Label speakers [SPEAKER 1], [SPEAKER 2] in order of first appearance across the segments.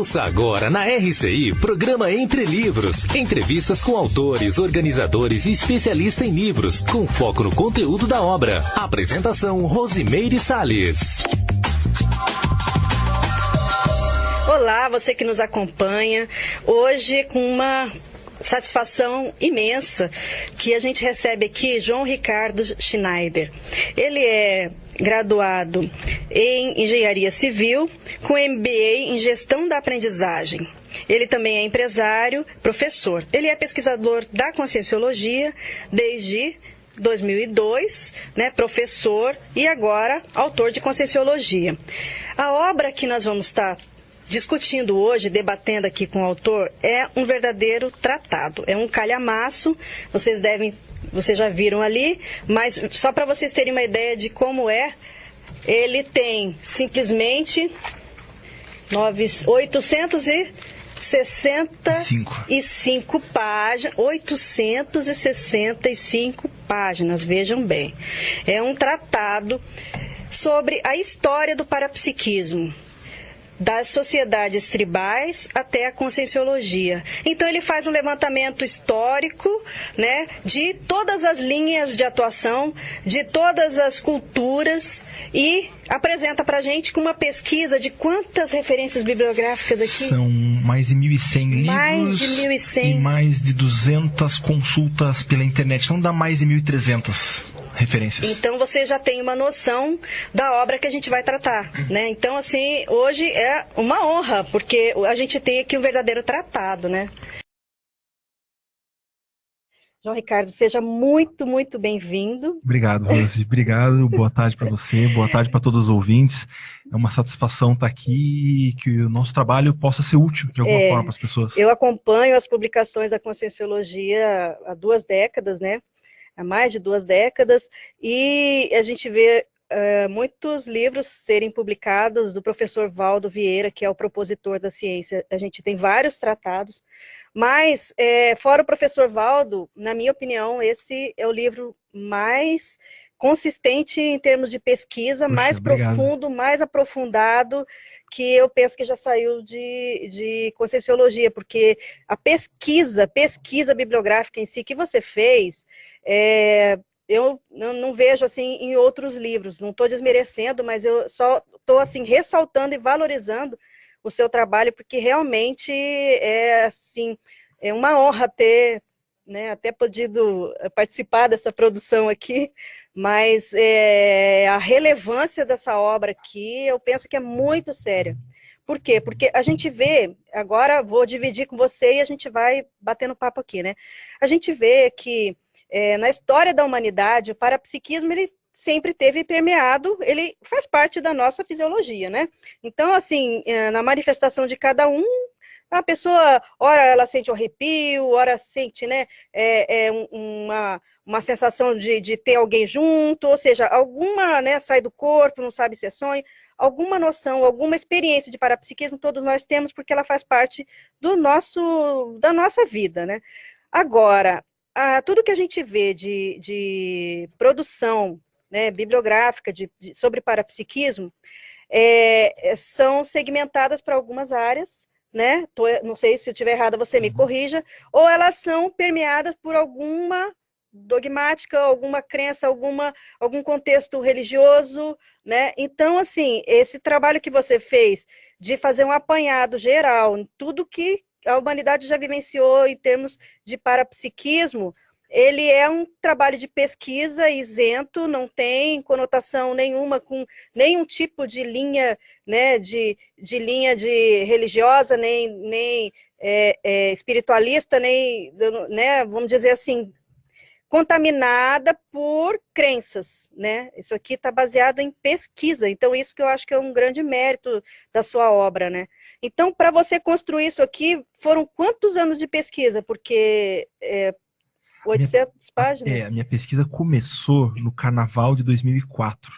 [SPEAKER 1] Ouça agora na RCI, programa Entre Livros. Entrevistas com autores, organizadores e especialistas em livros, com foco no conteúdo da obra. Apresentação, Rosimeire Salles.
[SPEAKER 2] Olá, você que nos acompanha. Hoje com uma satisfação imensa que a gente recebe aqui João Ricardo Schneider. Ele é graduado em Engenharia Civil, com MBA em Gestão da Aprendizagem. Ele também é empresário, professor. Ele é pesquisador da Conscienciologia desde 2002, professor e agora autor de Conscienciologia. A obra que nós vamos estar discutindo hoje, debatendo aqui com o autor, é um verdadeiro tratado. É um calhamaço, vocês já viram ali, mas só para vocês terem uma ideia de como é, ele tem simplesmente 865 páginas, 865 páginas, vejam bem. É um tratado sobre a história do parapsiquismo, das sociedades tribais até a Conscienciologia. Então ele faz um levantamento histórico, de todas as linhas de atuação, de todas as culturas e apresenta para a gente com uma pesquisa de quantas referências bibliográficas aqui?
[SPEAKER 3] São mais de 1.100 livros.
[SPEAKER 2] Mais de 1.100.
[SPEAKER 3] E mais de 200 consultas pela internet. Então dá mais de 1.300 referências.
[SPEAKER 2] Então você já tem uma noção da obra que a gente vai tratar, Então, assim, hoje é uma honra, porque a gente tem aqui um verdadeiro tratado, João Ricardo, seja muito, muito bem-vindo.
[SPEAKER 3] Obrigado, Rose. Obrigado. Boa tarde para você, boa tarde para todos os ouvintes. É uma satisfação estar aqui e que o nosso trabalho possa ser útil de alguma forma para as pessoas.
[SPEAKER 2] Eu acompanho as publicações da Conscienciologia há 2 décadas, há mais de 2 décadas, e a gente vê muitos livros serem publicados do professor Valdo Vieira, que é o propositor da ciência. A gente tem vários tratados, mas, fora o professor Valdo, na minha opinião, esse é o livro mais consistente em termos de pesquisa, mais profundo, mais aprofundado, que eu penso que já saiu de Conscienciologia, porque a pesquisa bibliográfica em si que você fez, eu não vejo assim em outros livros, não estou desmerecendo, mas eu só estou assim ressaltando e valorizando o seu trabalho, porque realmente é uma honra ter até podido participar dessa produção aqui, mas a relevância dessa obra aqui, eu penso que é muito séria. Por quê? Porque a gente vê, agora vou dividir com você e a gente vai batendo papo aqui, A gente vê que na história da humanidade, o parapsiquismo, ele sempre teve permeado, ele faz parte da nossa fisiologia, Então, assim, na manifestação de cada um, a pessoa, ora ela sente um arrepio, ora sente, uma sensação de ter alguém junto, ou seja, alguma, sai do corpo, não sabe se é sonho, alguma noção, alguma experiência de parapsiquismo todos nós temos, porque ela faz parte da nossa vida, Agora, tudo que a gente vê de produção bibliográfica sobre parapsiquismo são segmentadas para algumas áreas, não sei se eu estiver errada, você me corrija, ou elas são permeadas por alguma dogmática, alguma crença, algum contexto religioso, Então, assim, esse trabalho que você fez de fazer um apanhado geral em tudo que a humanidade já vivenciou em termos de parapsiquismo, ele é um trabalho de pesquisa isento, não tem conotação nenhuma com nenhum tipo de linha, de linha de religiosa, nem espiritualista, nem, vamos dizer assim, contaminada por crenças, Isso aqui está baseado em pesquisa, então isso que eu acho que é um grande mérito da sua obra, Então, para você construir isso aqui, foram quantos anos de pesquisa? Porque 800 páginas?
[SPEAKER 3] A minha pesquisa começou no Carnaval de 2004.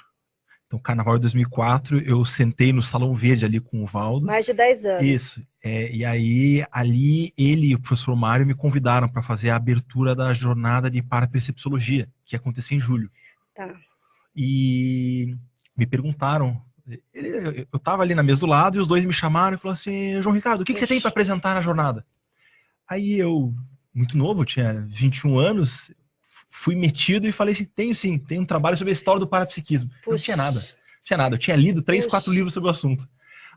[SPEAKER 3] Então, Carnaval de 2004, eu sentei no Salão Verde ali com o Valdo.
[SPEAKER 2] Mais de 10 anos.
[SPEAKER 3] Isso. E aí, ali, ele e o professor Mário me convidaram para fazer a abertura da jornada de parapercepciologia, que ia acontecer em julho.
[SPEAKER 2] Tá.
[SPEAKER 3] E me perguntaram Eu estava ali na mesa do lado e os dois me chamaram e falaram assim, João Ricardo, o que você tem para apresentar na jornada? Aí eu, muito novo, tinha 21 anos, fui metido e falei assim, tenho sim, tem um trabalho sobre a história do parapsiquismo. Não tinha nada, eu tinha lido 3, 4 livros sobre o assunto.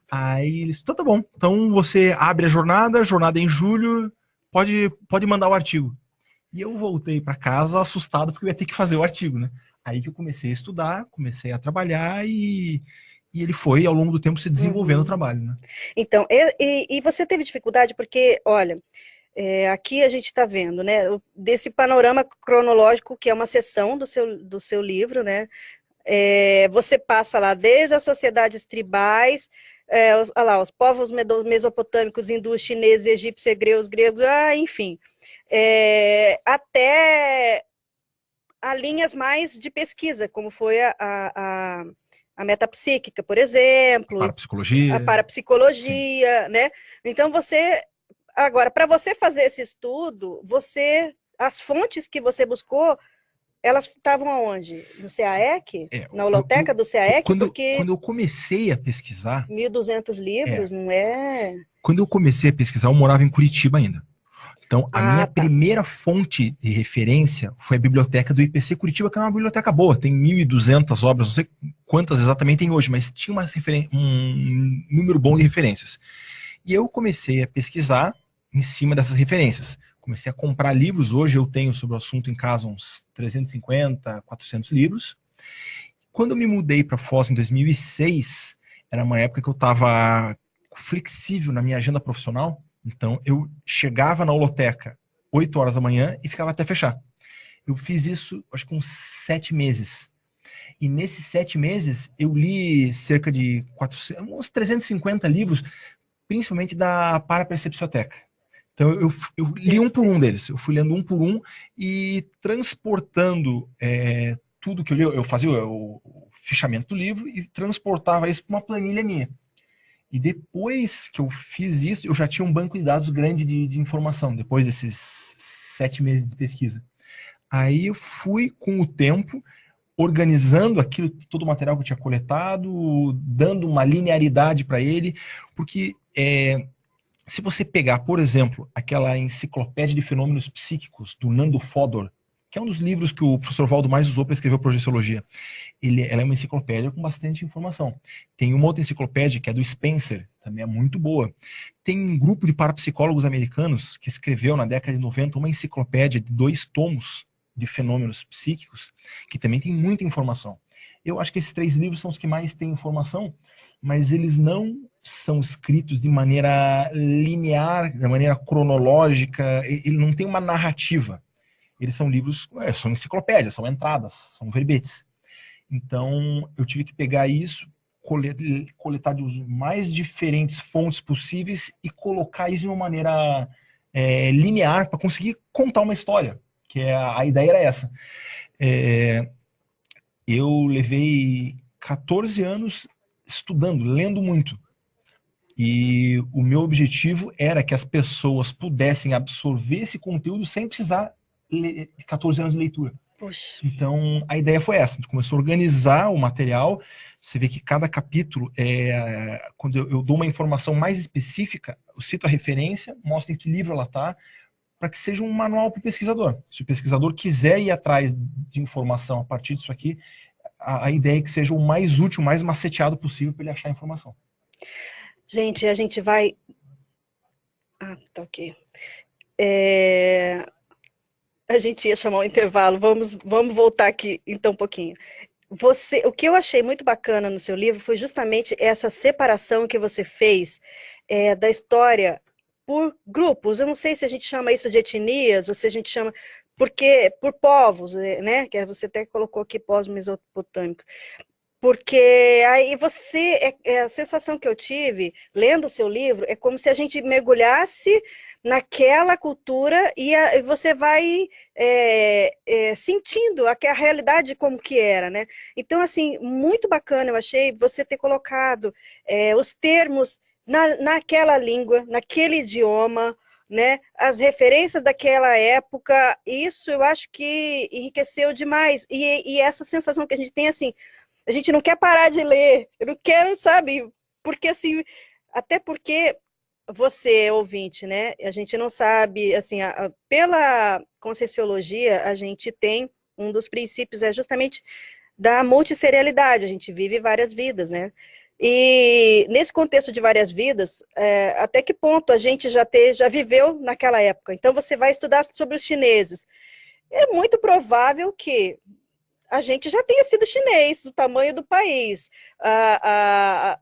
[SPEAKER 3] Aí eles, então tá bom, então você abre a jornada é em julho, pode mandar o artigo. E eu voltei para casa assustado porque eu ia ter que fazer o artigo, né? Aí que eu comecei a estudar, comecei a trabalhar e ele foi, ao longo do tempo, se desenvolvendo o trabalho, né?
[SPEAKER 2] Então, e você teve dificuldade porque, olha, aqui a gente está vendo, né, desse panorama cronológico que é uma seção do seu livro, né? Você passa lá desde as sociedades tribais, os povos mesopotâmicos, hindus, chineses, egípcios, hebreus, gregos, enfim, até a linhas mais de pesquisa, como foi a metapsíquica, por exemplo,
[SPEAKER 3] a
[SPEAKER 2] parapsicologia, né? Então agora, para você fazer esse estudo, as fontes que você buscou, elas estavam aonde? No CAEC? Na holoteca do CAEC?
[SPEAKER 3] Quando eu comecei a pesquisar...
[SPEAKER 2] 1.200 livros, não é?
[SPEAKER 3] Quando eu comecei a pesquisar, eu morava em Curitiba ainda. Então, a minha primeira fonte de referência foi a biblioteca do IPC Curitiba, que é uma biblioteca boa, tem 1.200 obras, não sei quantas exatamente tem hoje, mas tinha um número bom de referências. E eu comecei a pesquisar em cima dessas referências. Comecei a comprar livros, hoje eu tenho sobre o assunto em casa uns 350, 400 livros. Quando eu me mudei para Foz em 2006, era uma época que eu estava flexível na minha agenda profissional, então eu chegava na holoteca 8 horas da manhã e ficava até fechar. Eu fiz isso, acho que uns 7 meses. E nesses 7 meses eu li cerca de uns 350 livros, principalmente da Parapercepcioteca. Então eu li um por um deles, eu fui lendo um por um e transportando tudo que eu li, eu fazia o fichamento do livro e transportava isso para uma planilha minha. E depois que eu fiz isso, eu já tinha um banco de dados grande de informação, depois desses 7 meses de pesquisa. Aí eu fui, com o tempo, organizando aquilo, todo o material que eu tinha coletado, dando uma linearidade para ele, porque se você pegar, por exemplo, aquela enciclopédia de fenômenos psíquicos do Nando Fodor, que é um dos livros que o professor Valdo mais usou para escrever Projeciologia, ela é uma enciclopédia com bastante informação. Tem uma outra enciclopédia que é do Spencer, também é muito boa. Tem um grupo de parapsicólogos americanos que escreveu na década de 90 uma enciclopédia de 2 tomos de fenômenos psíquicos, que também tem muita informação. Eu acho que esses 3 livros são os que mais têm informação, mas eles não são escritos de maneira linear, de maneira cronológica, ele não tem uma narrativa. Eles são livros, são enciclopédias, são entradas, são verbetes. Então, eu tive que pegar isso, coletar de mais diferentes fontes possíveis e colocar isso de uma maneira linear para conseguir contar uma história, que a ideia era essa. Eu levei 14 anos estudando, lendo muito. E o meu objetivo era que as pessoas pudessem absorver esse conteúdo sem precisar de 14 anos de leitura.
[SPEAKER 2] Puxa.
[SPEAKER 3] Então, a ideia foi essa. A gente começou a organizar o material. Você vê que cada capítulo, quando eu dou uma informação mais específica, eu cito a referência, mostro em que livro ela está, para que seja um manual para o pesquisador. Se o pesquisador quiser ir atrás de informação a partir disso aqui, a ideia é que seja o mais útil, o mais maceteado possível para ele achar a informação.
[SPEAKER 2] Gente, a gente vai... tá ok. A gente ia chamar um intervalo, vamos voltar aqui então um pouquinho. O que eu achei muito bacana no seu livro foi justamente essa separação que você fez da história por grupos. Eu não sei se a gente chama isso de etnias, ou se a gente chama... por povos, né? Que você até colocou aqui povos mesopotâmicos. Porque aí a sensação que eu tive, lendo o seu livro, é como se a gente mergulhasse naquela cultura e você vai sentindo a realidade como que era, né? Então, assim, muito bacana, eu achei você ter colocado os termos naquela língua, naquele idioma, né? As referências daquela época, isso eu acho que enriqueceu demais. E essa sensação que a gente tem, assim, a gente não quer parar de ler, eu não quero, sabe? Porque assim, até porque você, ouvinte, né? A gente não sabe, assim, pela Conscienciologia, a gente tem um dos princípios é justamente da multisserialidade, a gente vive várias vidas, né? E nesse contexto de várias vidas, até que ponto a gente já viveu naquela época? Então você vai estudar sobre os chineses. É muito provável que a gente já tenha sido chinês, do tamanho do país,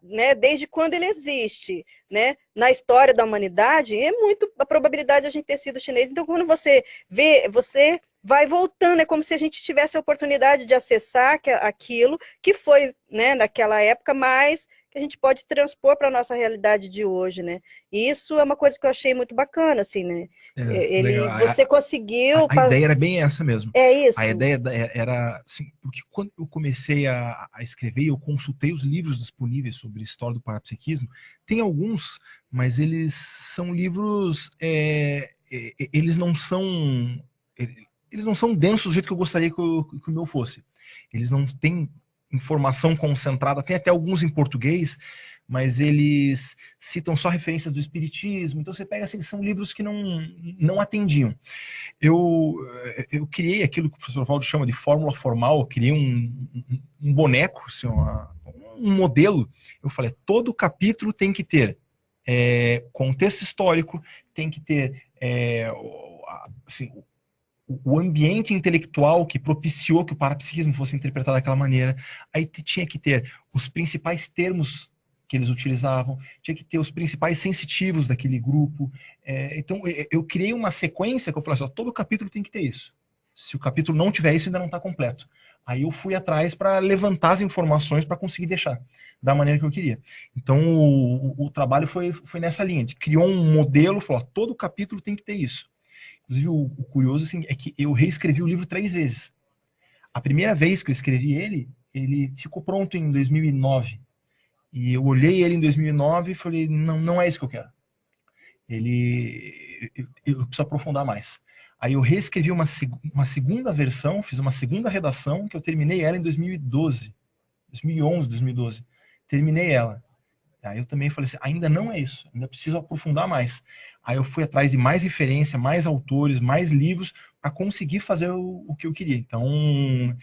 [SPEAKER 2] né, desde quando ele existe, né, na história da humanidade, é muito a probabilidade de a gente ter sido chinês. Então, quando você vê, você vai voltando, é como se a gente tivesse a oportunidade de acessar aquilo que foi, né, naquela época, mas que a gente pode transpor para a nossa realidade de hoje, né? E isso é uma coisa que eu achei muito bacana, assim, né? Você conseguiu...
[SPEAKER 3] A ideia era bem essa mesmo.
[SPEAKER 2] É isso.
[SPEAKER 3] A ideia era, assim, porque quando eu comecei a escrever, eu consultei os livros disponíveis sobre história do parapsiquismo. Tem alguns, mas eles são livros, eles não são densos do jeito que eu gostaria que o meu fosse. Eles não têm informação concentrada, tem até alguns em português, mas eles citam só referências do espiritismo. Então você pega assim, são livros que não atendiam. Eu criei aquilo que o professor Valdo chama de fórmula formal, eu criei um boneco, assim, um modelo. Eu falei, todo capítulo tem que ter contexto histórico, tem que ter assim, o ambiente intelectual que propiciou que o parapsiquismo fosse interpretado daquela maneira. Aí tinha que ter os principais termos que eles utilizavam, tinha que ter os principais sensitivos daquele grupo. Então, eu criei uma sequência que eu falei assim, todo capítulo tem que ter isso. Se o capítulo não tiver isso, ainda não está completo. Aí eu fui atrás para levantar as informações para conseguir deixar da maneira que eu queria. Então, o trabalho foi nessa linha. A gente criou um modelo, falou, todo capítulo tem que ter isso. Inclusive, o curioso assim, é que eu reescrevi o livro 3 vezes. A primeira vez que eu escrevi ele ficou pronto em 2009. E eu olhei ele em 2009 e falei, não é isso que eu quero. Eu preciso aprofundar mais. Aí eu reescrevi uma segunda versão, fiz uma segunda redação, que eu terminei ela em 2011, 2012. Terminei ela. Aí eu também falei assim, ainda não é isso, ainda preciso aprofundar mais. Aí eu fui atrás de mais referência, mais autores, mais livros, para conseguir fazer o que eu queria. Então,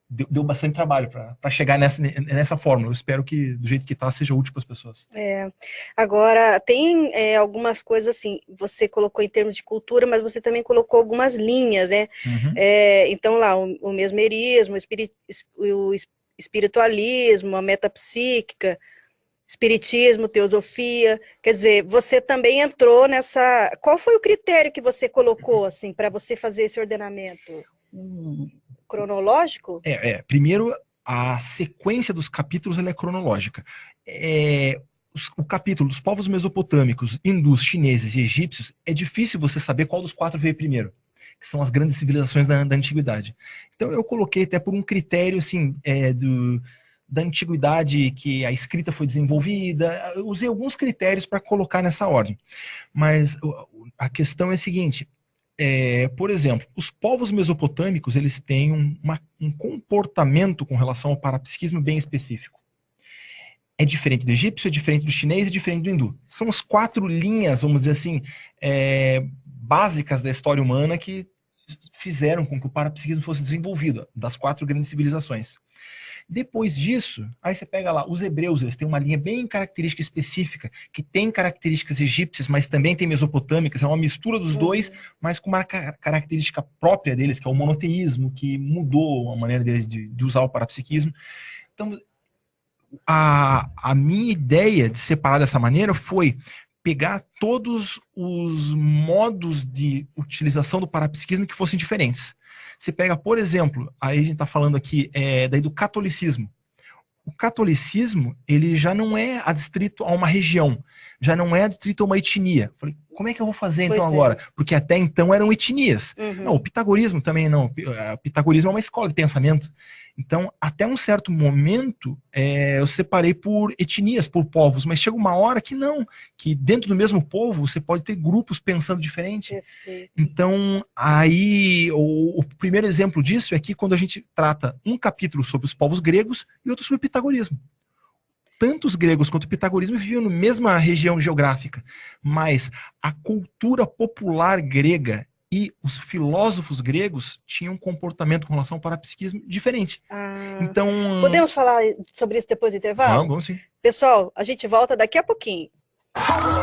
[SPEAKER 3] deu bastante trabalho para chegar nessa fórmula. Eu espero que, do jeito que está, seja útil para as pessoas.
[SPEAKER 2] Agora, tem algumas coisas assim, você colocou em termos de cultura, mas você também colocou algumas linhas, né?
[SPEAKER 3] Uhum.
[SPEAKER 2] Então, lá, o mesmerismo, o espiritualismo, a metapsíquica, espiritismo, teosofia, quer dizer, você também entrou nessa... Qual foi o critério que você colocou, assim, para você fazer esse ordenamento? Cronológico?
[SPEAKER 3] Primeiro, a sequência dos capítulos ela é cronológica. O capítulo dos povos mesopotâmicos, hindus, chineses e egípcios, é difícil você saber qual dos 4 veio primeiro, que são as grandes civilizações da antiguidade. Então eu coloquei até por um critério, assim, da antiguidade que a escrita foi desenvolvida. Eu usei alguns critérios para colocar nessa ordem. Mas a questão é a seguinte, por exemplo, os povos mesopotâmicos eles têm um comportamento com relação ao parapsiquismo bem específico. É diferente do egípcio, é diferente do chinês, é diferente do hindu. São as 4 linhas, vamos dizer assim, básicas da história humana que fizeram com que o parapsiquismo fosse desenvolvido, das 4 grandes civilizações. Depois disso, aí você pega lá, os hebreus, eles têm uma linha bem característica específica, que tem características egípcias, mas também tem mesopotâmicas, é uma mistura dos dois, mas com uma característica própria deles, que é o monoteísmo, que mudou a maneira deles de usar o parapsiquismo. Então, a minha ideia de separar dessa maneira foi pegar todos os modos de utilização do parapsiquismo que fossem diferentes. Você pega, por exemplo, aí a gente está falando aqui daí do catolicismo. O catolicismo, ele já não é adstrito a uma região, já não é adstrito a uma etnia. Falei, como é que eu vou fazer então agora? Porque até então eram etnias. Não, o pitagorismo também não. O pitagorismo é uma escola de pensamento. Então, até um certo momento, eu separei por etnias, por povos, mas chega uma hora que não, que dentro do mesmo povo você pode ter grupos pensando diferente.
[SPEAKER 2] Perfeito.
[SPEAKER 3] Então, aí, o primeiro exemplo disso é que quando a gente trata um capítulo sobre os povos gregos e outro sobre o pitagorismo. Tanto os gregos quanto o pitagorismo viviam na mesma região geográfica, mas a cultura popular grega e os filósofos gregos tinham um comportamento com relação ao parapsiquismo diferente. Então,
[SPEAKER 2] podemos falar sobre isso depois do intervalo?
[SPEAKER 3] Vamos sim.
[SPEAKER 2] Pessoal, a gente volta daqui a pouquinho.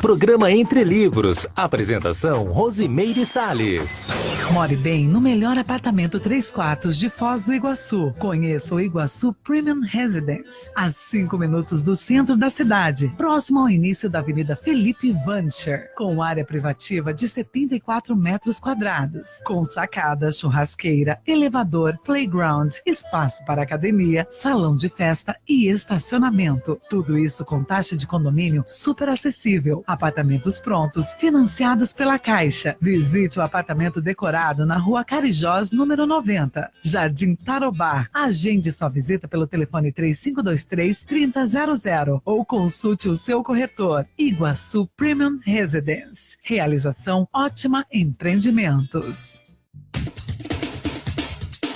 [SPEAKER 1] Programa Entre Livros. Apresentação Rosimeire Salles.
[SPEAKER 4] More bem no melhor apartamento 3 quartos de Foz do Iguaçu. Conheça o Iguaçu Premium Residence. A 5 minutos do centro da cidade, próximo ao início da Avenida Felipe Vancher. Com área privativa de 74 metros quadrados. Com sacada, churrasqueira, elevador, playground, espaço para academia, salão de festa e estacionamento. Tudo isso com taxa de condomínio super acessível. Apartamentos prontos, financiados pela Caixa. Visite o apartamento decorado na Rua Carijós, número 90, Jardim Tarobá. Agende sua visita pelo telefone 3523-3000 ou consulte o seu corretor. Iguaçu Premium Residence. Realização Ótima Empreendimentos.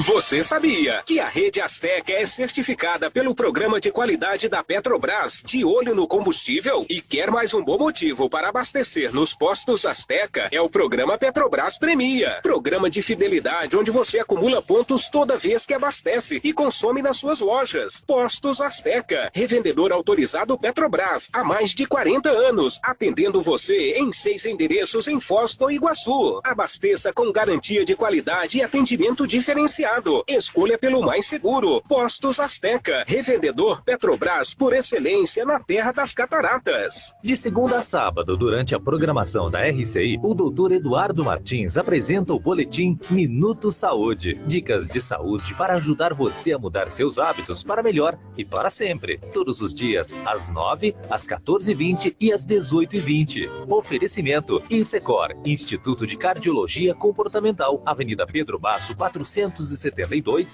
[SPEAKER 5] Você sabia que a Rede Azteca é certificada pelo Programa de Qualidade da Petrobras, de olho no combustível? E quer mais um bom motivo para abastecer nos postos Azteca? É o Programa Petrobras Premia. Programa de fidelidade onde você acumula pontos toda vez que abastece e consome nas suas lojas. Postos Azteca, revendedor autorizado Petrobras há mais de 40 anos, atendendo você em 6 endereços em Foz do Iguaçu. Abasteça com garantia de qualidade e atendimento diferenciado. Escolha pelo mais seguro. Postos Azteca, revendedor Petrobras por excelência na Terra das Cataratas.
[SPEAKER 1] De segunda a sábado, durante a programação da RCI, o Dr. Eduardo Martins apresenta o boletim Minuto Saúde. Dicas de saúde para ajudar você a mudar seus hábitos para melhor e para sempre. Todos os dias, às 9, às 14h20 e às 18h20. Oferecimento Insecor, Instituto de Cardiologia Comportamental, Avenida Pedro Basso, 472,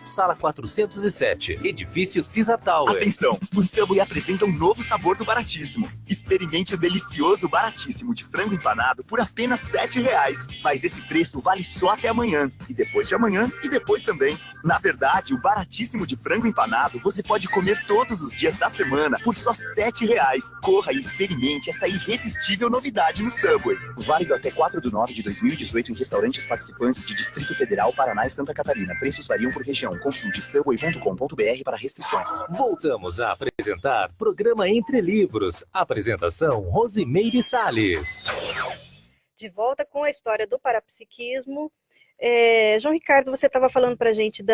[SPEAKER 1] sala 407, edifício Cisa Tower.
[SPEAKER 6] Atenção, o Subway apresenta um novo sabor do Baratíssimo. Experimente o delicioso Baratíssimo de frango empanado por apenas R$7. Mas esse preço vale só até amanhã, e depois de amanhã, e depois também. Na verdade, o Baratíssimo de frango empanado você pode comer todos os dias da semana por só R$7. Corra e experimente essa irresistível novidade no Subway. Válido até 4/9/2018 em restaurantes participantes de Distrito Federal, Paraná e Santa Catarina. Preços variam por região. Consulte subway.com.br para restrições.
[SPEAKER 1] Voltamos a apresentar Programa Entre Livros. Apresentação Rosimeire Salles.
[SPEAKER 2] De volta com a história do parapsiquismo. João Ricardo, você estava falando para a gente de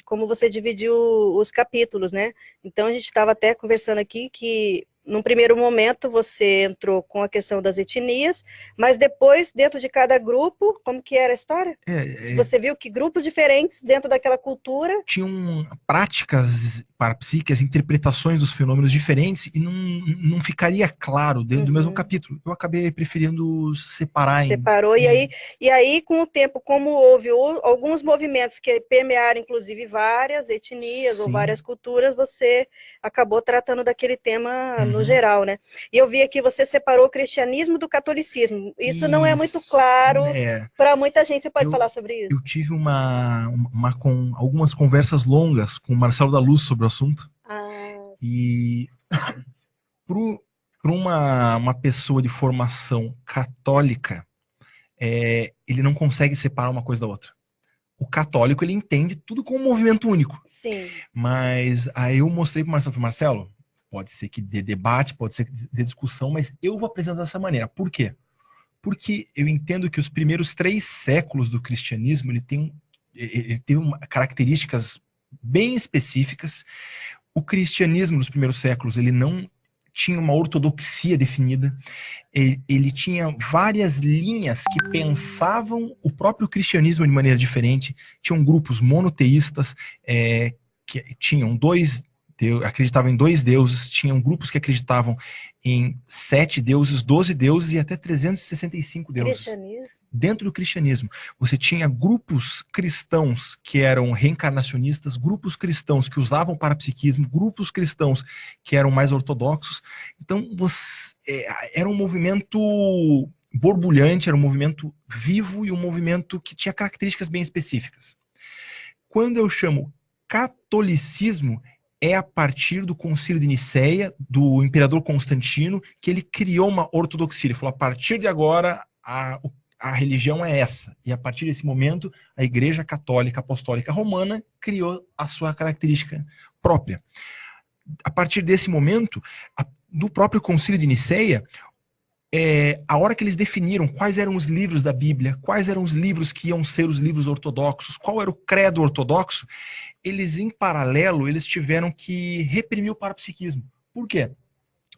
[SPEAKER 2] como você dividiu os capítulos, né? Então a gente estava até conversando aqui que num primeiro momento você entrou com a questão das etnias, mas depois, dentro de cada grupo, como que era a história? Você viu que grupos diferentes dentro daquela cultura
[SPEAKER 3] tinham práticas parapsíquicas, interpretações dos fenômenos diferentes, e não ficaria claro dentro do mesmo capítulo. Eu acabei preferindo separar.
[SPEAKER 2] Separou, e aí, com o tempo, como houve alguns movimentos que permearam, inclusive, várias etnias ou várias culturas, você acabou tratando daquele tema no geral, né? E eu vi aqui, você separou o cristianismo do catolicismo. Isso não é muito claro para muita gente. Você pode falar sobre isso?
[SPEAKER 3] Eu tive algumas conversas longas com o Marcelo da Luz sobre o assunto. E para uma pessoa de formação católica, ele não consegue separar uma coisa da outra. O católico, ele entende tudo como um movimento único.
[SPEAKER 2] Sim.
[SPEAKER 3] Mas aí eu mostrei para o Marcelo, pode ser que dê debate, pode ser que dê discussão, mas eu vou apresentar dessa maneira. Por quê? Porque eu entendo que os primeiros 3 séculos do cristianismo, ele tem características bem específicas. O cristianismo nos primeiros séculos, ele não tinha uma ortodoxia definida, ele tinha várias linhas que pensavam o próprio cristianismo de maneira diferente. Tinham grupos monoteístas, que tinham 2 acreditavam em 2 deuses, tinham grupos que acreditavam em 7 deuses, 12 deuses e até 365 deuses. Dentro do cristianismo, você tinha grupos cristãos que eram reencarnacionistas, grupos cristãos que usavam parapsiquismo, grupos cristãos que eram mais ortodoxos. Então, era um movimento borbulhante, era um movimento vivo e um movimento que tinha características bem específicas. Quando eu chamo catolicismo, é a partir do Concílio de Nicéia, do imperador Constantino, que ele criou uma ortodoxia. Ele falou, a partir de agora, a religião é essa. E a partir desse momento, a Igreja Católica Apostólica Romana criou a sua característica própria. A partir desse momento, do próprio Concílio de Nicéia, a hora que eles definiram quais eram os livros da Bíblia, quais eram os livros que iam ser os livros ortodoxos, qual era o credo ortodoxo, eles, em paralelo, eles tiveram que reprimir o parapsiquismo. Por quê?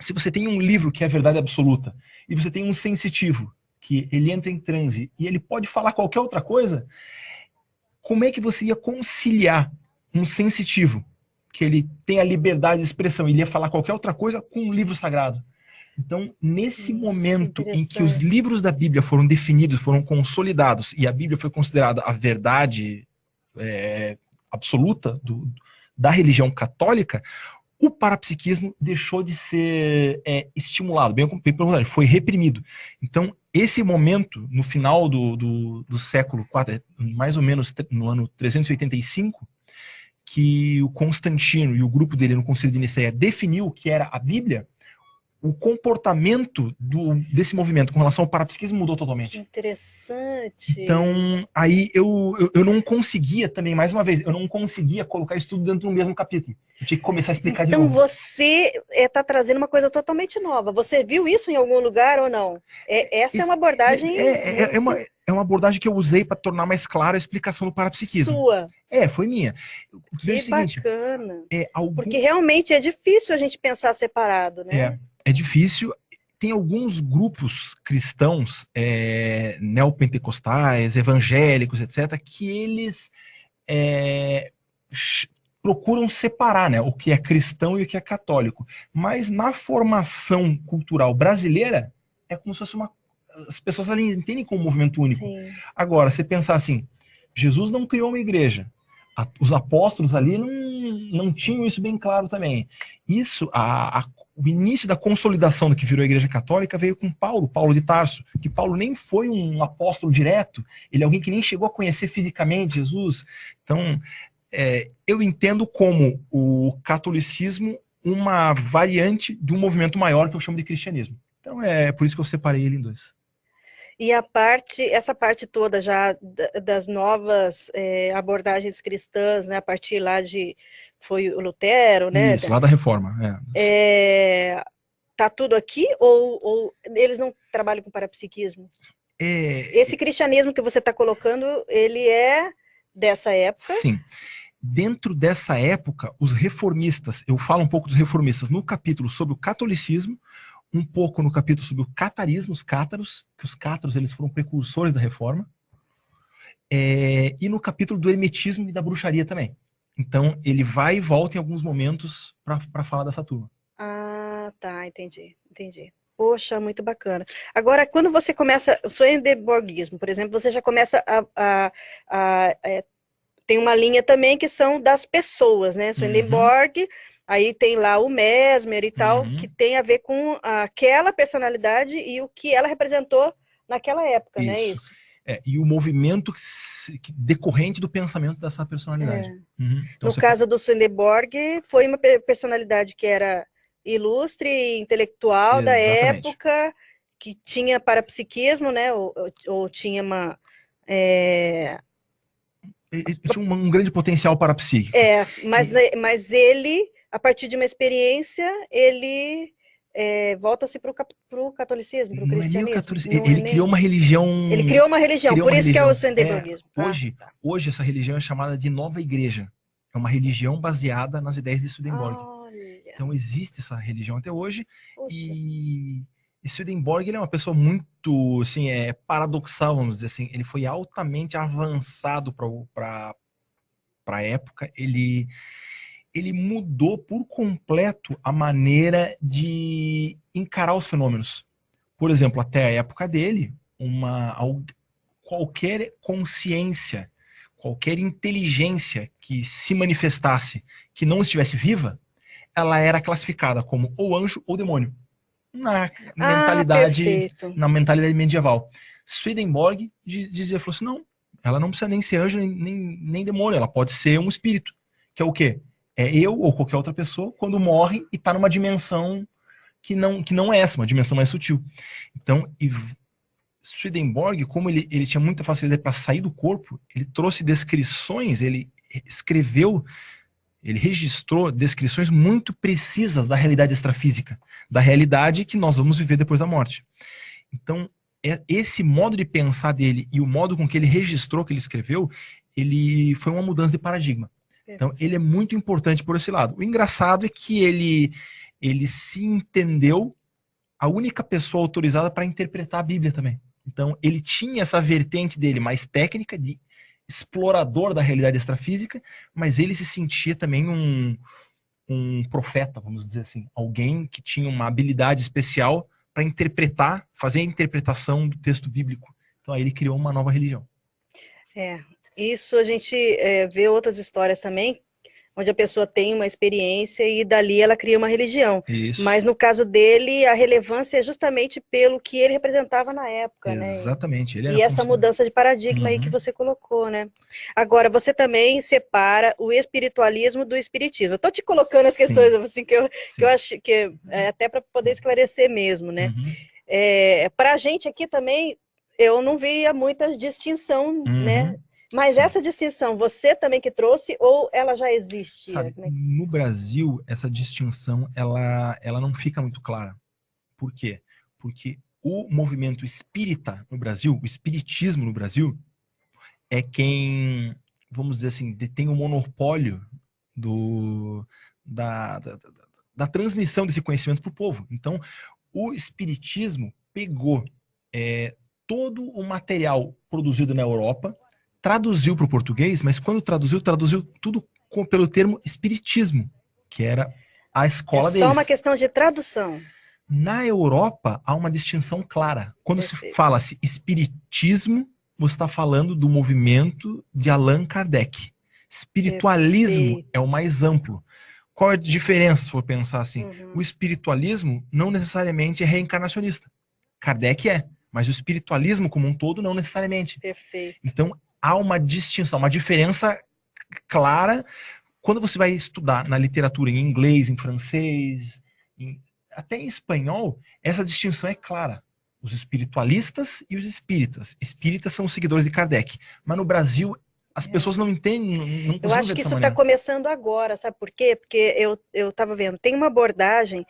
[SPEAKER 3] Se você tem um livro que é a verdade absoluta, e você tem um sensitivo, que ele entra em transe, e ele pode falar qualquer outra coisa, como é que você ia conciliar um sensitivo, que ele tem a liberdade de expressão, ele ia falar qualquer outra coisa, com um livro sagrado? Então, nesse momento em que os livros da Bíblia foram definidos, foram consolidados, e a Bíblia foi considerada a verdade absoluta da religião católica, o parapsiquismo deixou de ser estimulado, bem pelo contrário, foi reprimido. Então, esse momento, no final do século IV, mais ou menos no ano 385, que o Constantino e o grupo dele no Concílio de Nicéia definiu o que era a Bíblia, o comportamento desse movimento com relação ao parapsiquismo mudou totalmente.
[SPEAKER 2] Interessante.
[SPEAKER 3] Então, aí eu não conseguia também, mais uma vez, eu não conseguia colocar isso tudo dentro do mesmo capítulo. Eu tinha que começar a explicar de novo.
[SPEAKER 2] Então você está trazendo uma coisa totalmente nova. Você viu isso em algum lugar ou não? Essa é uma abordagem...
[SPEAKER 3] É uma abordagem que eu usei para tornar mais clara a explicação do parapsiquismo.
[SPEAKER 2] Sua?
[SPEAKER 3] Foi minha.
[SPEAKER 2] Que seguinte, bacana. Porque realmente é difícil a gente pensar separado, né?
[SPEAKER 3] É difícil. Tem alguns grupos cristãos, neopentecostais, evangélicos, etc., que eles procuram separar, né, o que é cristão e o que é católico. Mas na formação cultural brasileira, é como se fosse as pessoas ali entendem como um movimento único.
[SPEAKER 2] Sim.
[SPEAKER 3] Agora, você pensar assim, Jesus não criou uma igreja. Os apóstolos ali não tinham isso bem claro também. Isso, o início da consolidação do que virou a Igreja Católica veio com Paulo de Tarso, que Paulo nem foi um apóstolo direto, ele é alguém que nem chegou a conhecer fisicamente Jesus. Então, eu entendo como o catolicismo uma variante de um movimento maior que eu chamo de cristianismo. Então, é por isso que eu separei ele em 2.
[SPEAKER 2] E essa parte toda já das novas abordagens cristãs, né, a partir lá foi o Lutero, né?
[SPEAKER 3] Isso, lá da Reforma.
[SPEAKER 2] Tá tudo aqui ou eles não trabalham com parapsiquismo? Esse cristianismo que você está colocando, ele é dessa época?
[SPEAKER 3] Sim. Dentro dessa época, os reformistas, eu falo um pouco dos reformistas no capítulo sobre o catolicismo, um pouco no capítulo sobre o catarismo, os cátaros, que os cátaros eles foram precursores da reforma, e no capítulo do hermetismo e da bruxaria também. Então, ele vai e volta em alguns momentos para falar dessa turma.
[SPEAKER 2] Ah, tá, entendi. Poxa, muito bacana. Agora, quando você começa, o Swedenborgismo, por exemplo, você já começa tem uma linha também que são das pessoas, né? Swedenborg, aí tem lá o Mesmer e tal, que tem a ver com aquela personalidade e o que ela representou naquela época,
[SPEAKER 3] isso.
[SPEAKER 2] Né? Isso.
[SPEAKER 3] E o movimento decorrente do pensamento dessa personalidade. Então,
[SPEAKER 2] no caso do Swedenborg, foi uma personalidade que era ilustre, intelectual da época, que tinha parapsiquismo, né? Ou tinha uma...
[SPEAKER 3] Ele tinha um grande potencial parapsíquico.
[SPEAKER 2] Mas ele, a partir de uma experiência, ele volta-se para o catolicismo, para o cristianismo.
[SPEAKER 3] Ele criou uma religião...
[SPEAKER 2] Ele criou uma religião, por isso que é o Swedenborgismo.
[SPEAKER 3] Hoje, essa religião é chamada de Nova Igreja. É uma religião baseada nas ideias de Swedenborg. Então, existe essa religião até hoje.
[SPEAKER 2] Poxa.
[SPEAKER 3] E Swedenborg, ele é uma pessoa muito, assim, paradoxal, vamos dizer assim. Ele foi altamente avançado para a época. Ele ele mudou por completo a maneira de encarar os fenômenos. Por exemplo, até a época dele, qualquer consciência, qualquer inteligência que se manifestasse, que não estivesse viva, ela era classificada como ou anjo ou demônio. Na mentalidade medieval. Swedenborg falou assim, não, ela não precisa nem ser anjo nem demônio, ela pode ser um espírito. Que é o quê? É eu ou qualquer outra pessoa quando morre e está numa dimensão que não é essa, uma dimensão mais sutil. Então, Swedenborg, como ele tinha muita facilidade para sair do corpo, ele trouxe descrições, ele registrou descrições muito precisas da realidade extrafísica, da realidade que nós vamos viver depois da morte. Então, esse modo de pensar dele e o modo com que ele registrou, que ele escreveu, ele foi uma mudança de paradigma. Então, ele é muito importante por esse lado. O engraçado é que ele se entendeu a única pessoa autorizada para interpretar a Bíblia também. Então, ele tinha essa vertente dele mais técnica, de explorador da realidade extrafísica, mas ele se sentia também um profeta, vamos dizer assim. Alguém que tinha uma habilidade especial para interpretar, fazer a interpretação do texto bíblico. Então, aí ele criou uma nova religião.
[SPEAKER 2] Isso a gente vê outras histórias também, onde a pessoa tem uma experiência e dali ela cria uma religião.
[SPEAKER 3] Isso.
[SPEAKER 2] Mas no caso dele, a relevância é justamente pelo que ele representava na época,
[SPEAKER 3] Exatamente.
[SPEAKER 2] né? E essa mudança de paradigma aí que você colocou, né? Agora, você também separa o espiritualismo do espiritismo. Eu tô te colocando as questões assim, que eu acho que até para poder esclarecer mesmo, né? Para a gente aqui também, eu não via muita distinção, né? Mas essa distinção, você também que trouxe, ou ela já existe?
[SPEAKER 3] Sabe, no Brasil, essa distinção, ela não fica muito clara. Por quê? Porque o movimento espírita no Brasil, o espiritismo no Brasil, é quem, vamos dizer assim, detém o monopólio da transmissão desse conhecimento para o povo. Então, o espiritismo pegou todo o material produzido na Europa, traduziu para o português, mas quando traduziu tudo pelo termo espiritismo, que era a escola deles.
[SPEAKER 2] É só uma questão de tradução.
[SPEAKER 3] Na Europa, há uma distinção clara. Quando se fala-se espiritismo, você está falando do movimento de Allan Kardec. Espiritualismo é o mais amplo. Qual é a diferença, se for pensar assim? O espiritualismo não necessariamente é reencarnacionista. Kardec mas o espiritualismo como um todo não necessariamente.
[SPEAKER 2] Perfeito.
[SPEAKER 3] Então, há uma distinção, uma diferença clara quando você vai estudar na literatura em inglês, em francês, até em espanhol, essa distinção é clara. Os espiritualistas e os espíritas. Espíritas são os seguidores de Kardec. Mas no Brasil, as pessoas não entendem,
[SPEAKER 2] Eu acho que isso está começando agora, sabe por quê? Porque eu estava vendo, tem uma abordagem,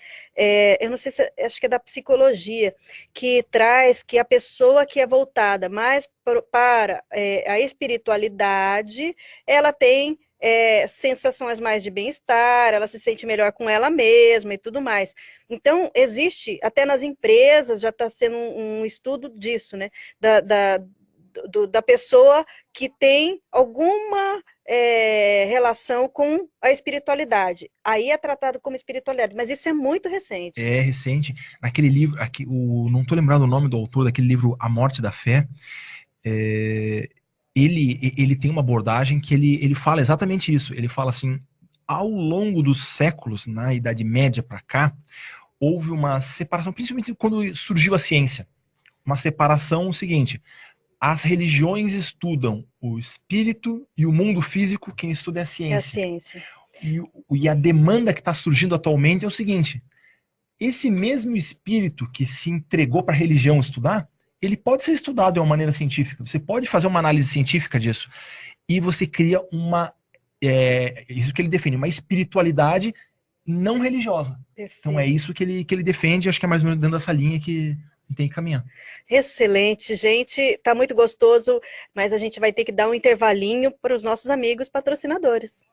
[SPEAKER 2] eu não sei se, acho que é da psicologia, que traz que a pessoa que é voltada mais para a espiritualidade, ela tem sensações mais de bem-estar, ela se sente melhor com ela mesma e tudo mais. Então, existe, até nas empresas, já está sendo um estudo disso, né? Da pessoa que tem alguma relação com a espiritualidade. Aí é tratado como espiritualidade, mas isso é muito recente.
[SPEAKER 3] É recente. Naquele livro, não estou lembrando o nome do autor daquele livro A Morte da Fé, ele tem uma abordagem que ele fala exatamente isso. Ele fala assim, ao longo dos séculos, na Idade Média para cá, houve uma separação, principalmente quando surgiu a ciência. Uma separação seguinte: as religiões estudam o espírito e o mundo físico, quem estuda é a ciência.
[SPEAKER 2] É a ciência.
[SPEAKER 3] E a demanda que está surgindo atualmente é o seguinte: esse mesmo espírito que se entregou para a religião estudar, ele pode ser estudado de uma maneira científica. Você pode fazer uma análise científica disso. E você cria isso que ele define, uma espiritualidade não religiosa. Perfeito. Então é isso que ele defende, acho que é mais ou menos dentro dessa linha que tem que caminhar.
[SPEAKER 2] Excelente, gente. Tá muito gostoso, mas a gente vai ter que dar um intervalinho para os nossos amigos patrocinadores.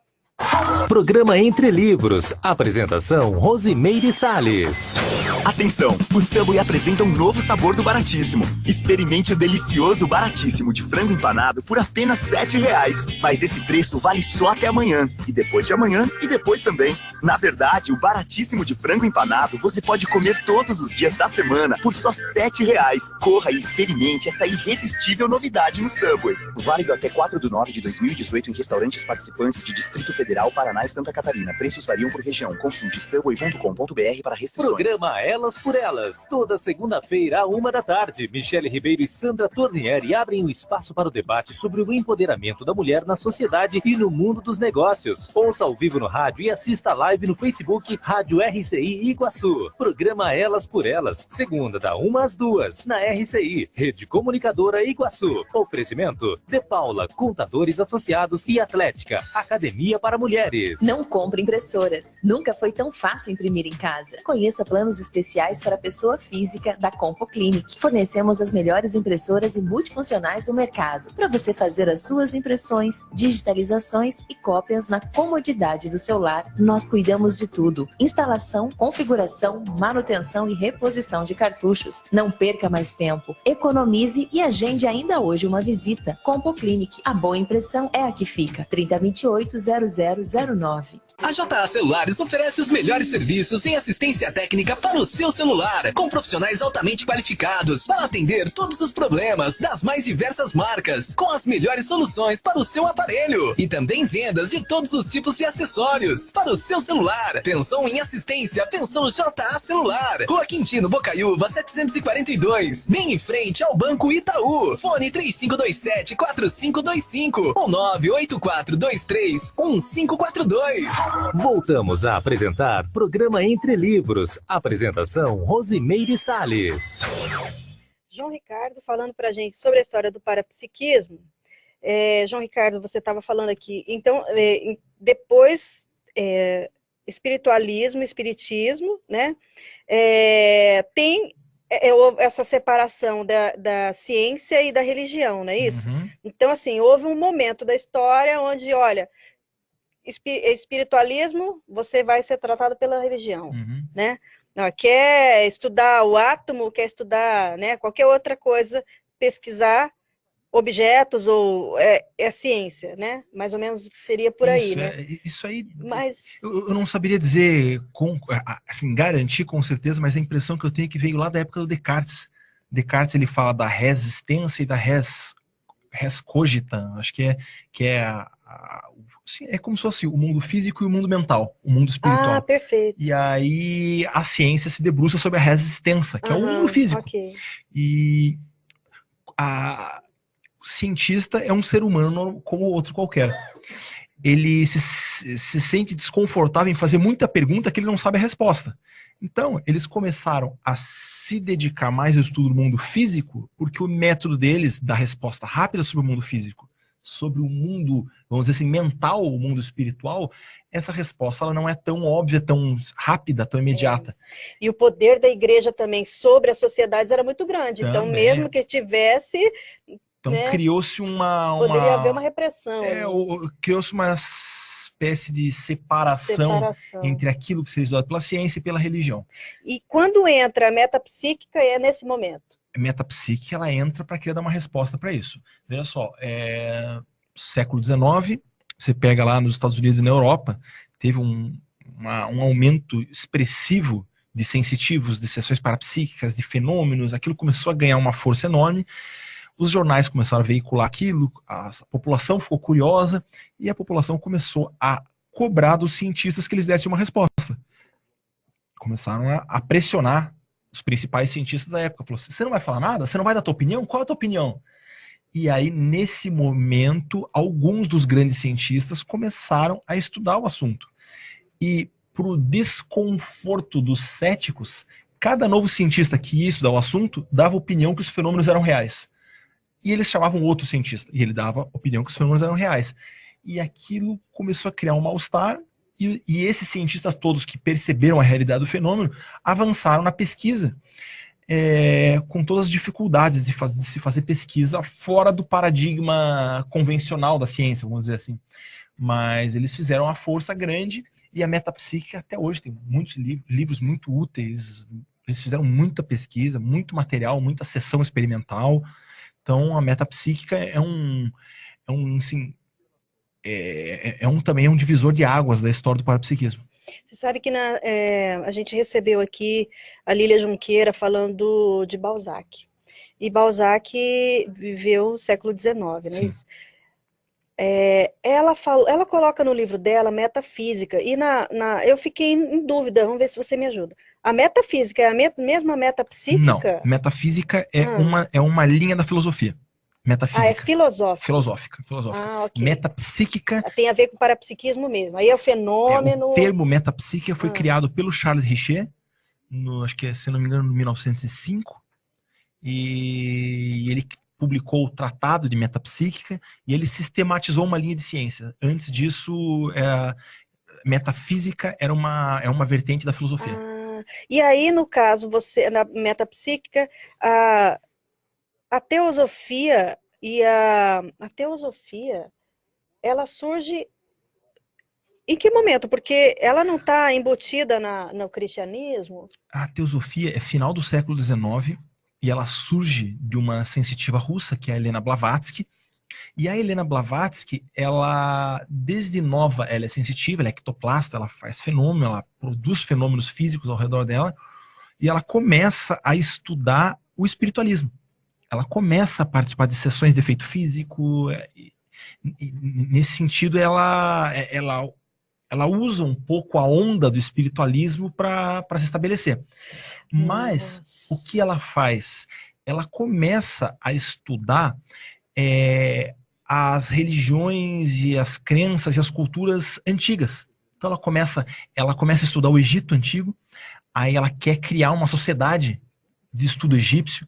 [SPEAKER 1] Programa Entre Livros. Apresentação Rosimeire Salles.
[SPEAKER 6] Atenção, o Subway apresenta um novo sabor do Baratíssimo. Experimente o delicioso Baratíssimo de frango empanado por apenas R$7. Mas esse preço vale só até amanhã. E depois de amanhã, e depois também. Na verdade, o Baratíssimo de frango empanado você pode comer todos os dias da semana por só R$7. Corra e experimente essa irresistível novidade no Subway. Válido até 4/9/2018 em restaurantes participantes de Distrito Federal, Paraná e Santa Catarina. Preços variam por região. Consulte subway.com.br para restrições.
[SPEAKER 1] Programa Elas por Elas. Toda segunda-feira, à 13h, Michele Ribeiro e Sandra Tornieri abrem um espaço para o debate sobre o empoderamento da mulher na sociedade e no mundo dos negócios. Ouça ao vivo no rádio e assista a live no Facebook Rádio RCI Iguaçu. Programa Elas por Elas. Segunda, da 1 às 2, na RCI, Rede Comunicadora Iguaçu. Oferecimento De Paula, Contadores Associados e Atlética, Academia para Mulheres.
[SPEAKER 7] Não compre impressoras. Nunca foi tão fácil imprimir em casa. Conheça planos especiais para pessoa física da Compo Clinic. Fornecemos as melhores impressoras e multifuncionais do mercado para você fazer as suas impressões, digitalizações e cópias na comodidade do seu lar. Nós cuidamos de tudo: instalação, configuração, manutenção e reposição de cartuchos. Não perca mais tempo. Economize e agende ainda hoje uma visita. Compo Clinic. A boa impressão é a que fica. 3028-0009.
[SPEAKER 8] A JA Celulares oferece os melhores serviços em assistência técnica para o seu celular, com profissionais altamente qualificados para atender todos os problemas das mais diversas marcas, com as melhores soluções para o seu aparelho e também vendas de todos os tipos de acessórios para o seu celular. Pensou em assistência? Pensou JA Celular. Rua Quintino Bocaiúva 742, bem em frente ao Banco Itaú. Fone 3527-4525 ou 98423-1542.
[SPEAKER 1] Voltamos a apresentar Programa Entre Livros. Apresentação Rosimeire Salles.
[SPEAKER 2] João Ricardo falando para a gente sobre a história do parapsiquismo. João Ricardo, você estava falando aqui. Então, depois, espiritismo, né? Tem essa separação da ciência e da religião, não é isso?
[SPEAKER 3] Uhum.
[SPEAKER 2] Então, assim, houve um momento da história onde, olha, espiritualismo, você vai ser tratado pela religião, né? Não, quer estudar o átomo, quer estudar, né, qualquer outra coisa, pesquisar objetos ou ciência, né? Mais ou menos seria por aí, né?
[SPEAKER 3] Isso aí,
[SPEAKER 2] mas
[SPEAKER 3] eu não saberia dizer, assim, garantir com certeza, mas a impressão que eu tenho é que veio lá da época do Descartes. Descartes, ele fala da res extensa e da res cogita, acho que é é como se fosse o mundo físico e o mundo mental, o mundo espiritual.
[SPEAKER 2] Ah, perfeito.
[SPEAKER 3] E aí a ciência se debruça sobre a res extensa, que é o mundo físico.
[SPEAKER 2] Okay.
[SPEAKER 3] E o cientista é um ser humano como outro qualquer. Ele se sente desconfortável em fazer muita pergunta que ele não sabe a resposta. Então, eles começaram a se dedicar mais ao estudo do mundo físico, porque o método deles dá resposta rápida sobre o mundo físico. Sobre o mundo, vamos dizer assim, mental, o mundo espiritual, essa resposta ela não é tão óbvia, tão rápida, tão imediata.
[SPEAKER 2] E o poder da igreja também sobre as sociedades era muito grande. Também. Então, mesmo que tivesse...
[SPEAKER 3] Então,
[SPEAKER 2] né,
[SPEAKER 3] criou-se
[SPEAKER 2] poderia haver uma repressão.
[SPEAKER 3] Criou-se uma espécie de separação entre aquilo que seria estudado pela ciência e pela religião.
[SPEAKER 2] E quando entra a metapsíquica, é nesse momento?
[SPEAKER 3] A metapsíquica, ela entra para querer dar uma resposta para isso. Veja só, século XIX, você pega lá nos Estados Unidos e na Europa, teve um aumento expressivo de sensitivos, de sessões parapsíquicas, de fenômenos, aquilo começou a ganhar uma força enorme, os jornais começaram a veicular aquilo, a população ficou curiosa, e a população começou a cobrar dos cientistas que eles dessem uma resposta. Começaram a pressionar os principais cientistas da época. Falou assim, você não vai falar nada? Você não vai dar a tua opinião? Qual é a tua opinião? E aí, nesse momento, alguns dos grandes cientistas começaram a estudar o assunto. E, para o desconforto dos céticos, cada novo cientista que ia estudar o assunto dava opinião que os fenômenos eram reais. E eles chamavam outro cientista, e ele dava opinião que os fenômenos eram reais. E aquilo começou a criar um mal-estar, e esses cientistas todos que perceberam a realidade do fenômeno avançaram na pesquisa, com todas as dificuldades de se fazer pesquisa fora do paradigma convencional da ciência, vamos dizer assim. Mas eles fizeram uma força grande e a metapsíquica até hoje tem muitos livros muito úteis. Eles fizeram muita pesquisa, muito material, muita sessão experimental. Então a metapsíquica também é um divisor de águas da história do parapsiquismo.
[SPEAKER 2] Você sabe que a gente recebeu aqui a Lília Junqueira falando de Balzac. E Balzac viveu no século XIX, não é isso? Ela coloca no livro dela metafísica, e eu fiquei em dúvida, vamos ver se você me ajuda. A metafísica é a mesma metapsíquica?
[SPEAKER 3] Não, metafísica é uma linha da filosofia. Metafísica.
[SPEAKER 2] É filosófica.
[SPEAKER 3] Filosófica.
[SPEAKER 2] Okay.
[SPEAKER 3] Metapsíquica...
[SPEAKER 2] Tem a ver com parapsiquismo mesmo. Aí é o fenômeno...
[SPEAKER 3] O termo metapsíquica foi criado pelo Charles Richer, acho que, se não me engano, em 1905. E ele publicou o Tratado de Metapsíquica e ele sistematizou uma linha de ciência. Antes disso, metafísica era uma vertente da filosofia.
[SPEAKER 2] E aí, no caso, na metapsíquica, a teosofia ela surge em que momento? Porque ela não está embutida no cristianismo?
[SPEAKER 3] A teosofia é final do século XIX e ela surge de uma sensitiva russa, que é a Helena Blavatsky. E a Helena Blavatsky, ela, desde nova, ela é sensitiva, ela é ectoplasta, ela faz fenômeno, ela produz fenômenos físicos ao redor dela, e ela começa a estudar o espiritualismo. Ela começa a participar de sessões de efeito físico, e nesse sentido ela usa um pouco a onda do espiritualismo para se estabelecer. Mas o que ela faz? Ela começa a estudar as religiões e as crenças e as culturas antigas. Então ela começa a estudar o Egito Antigo, aí ela quer criar uma sociedade de estudo egípcio.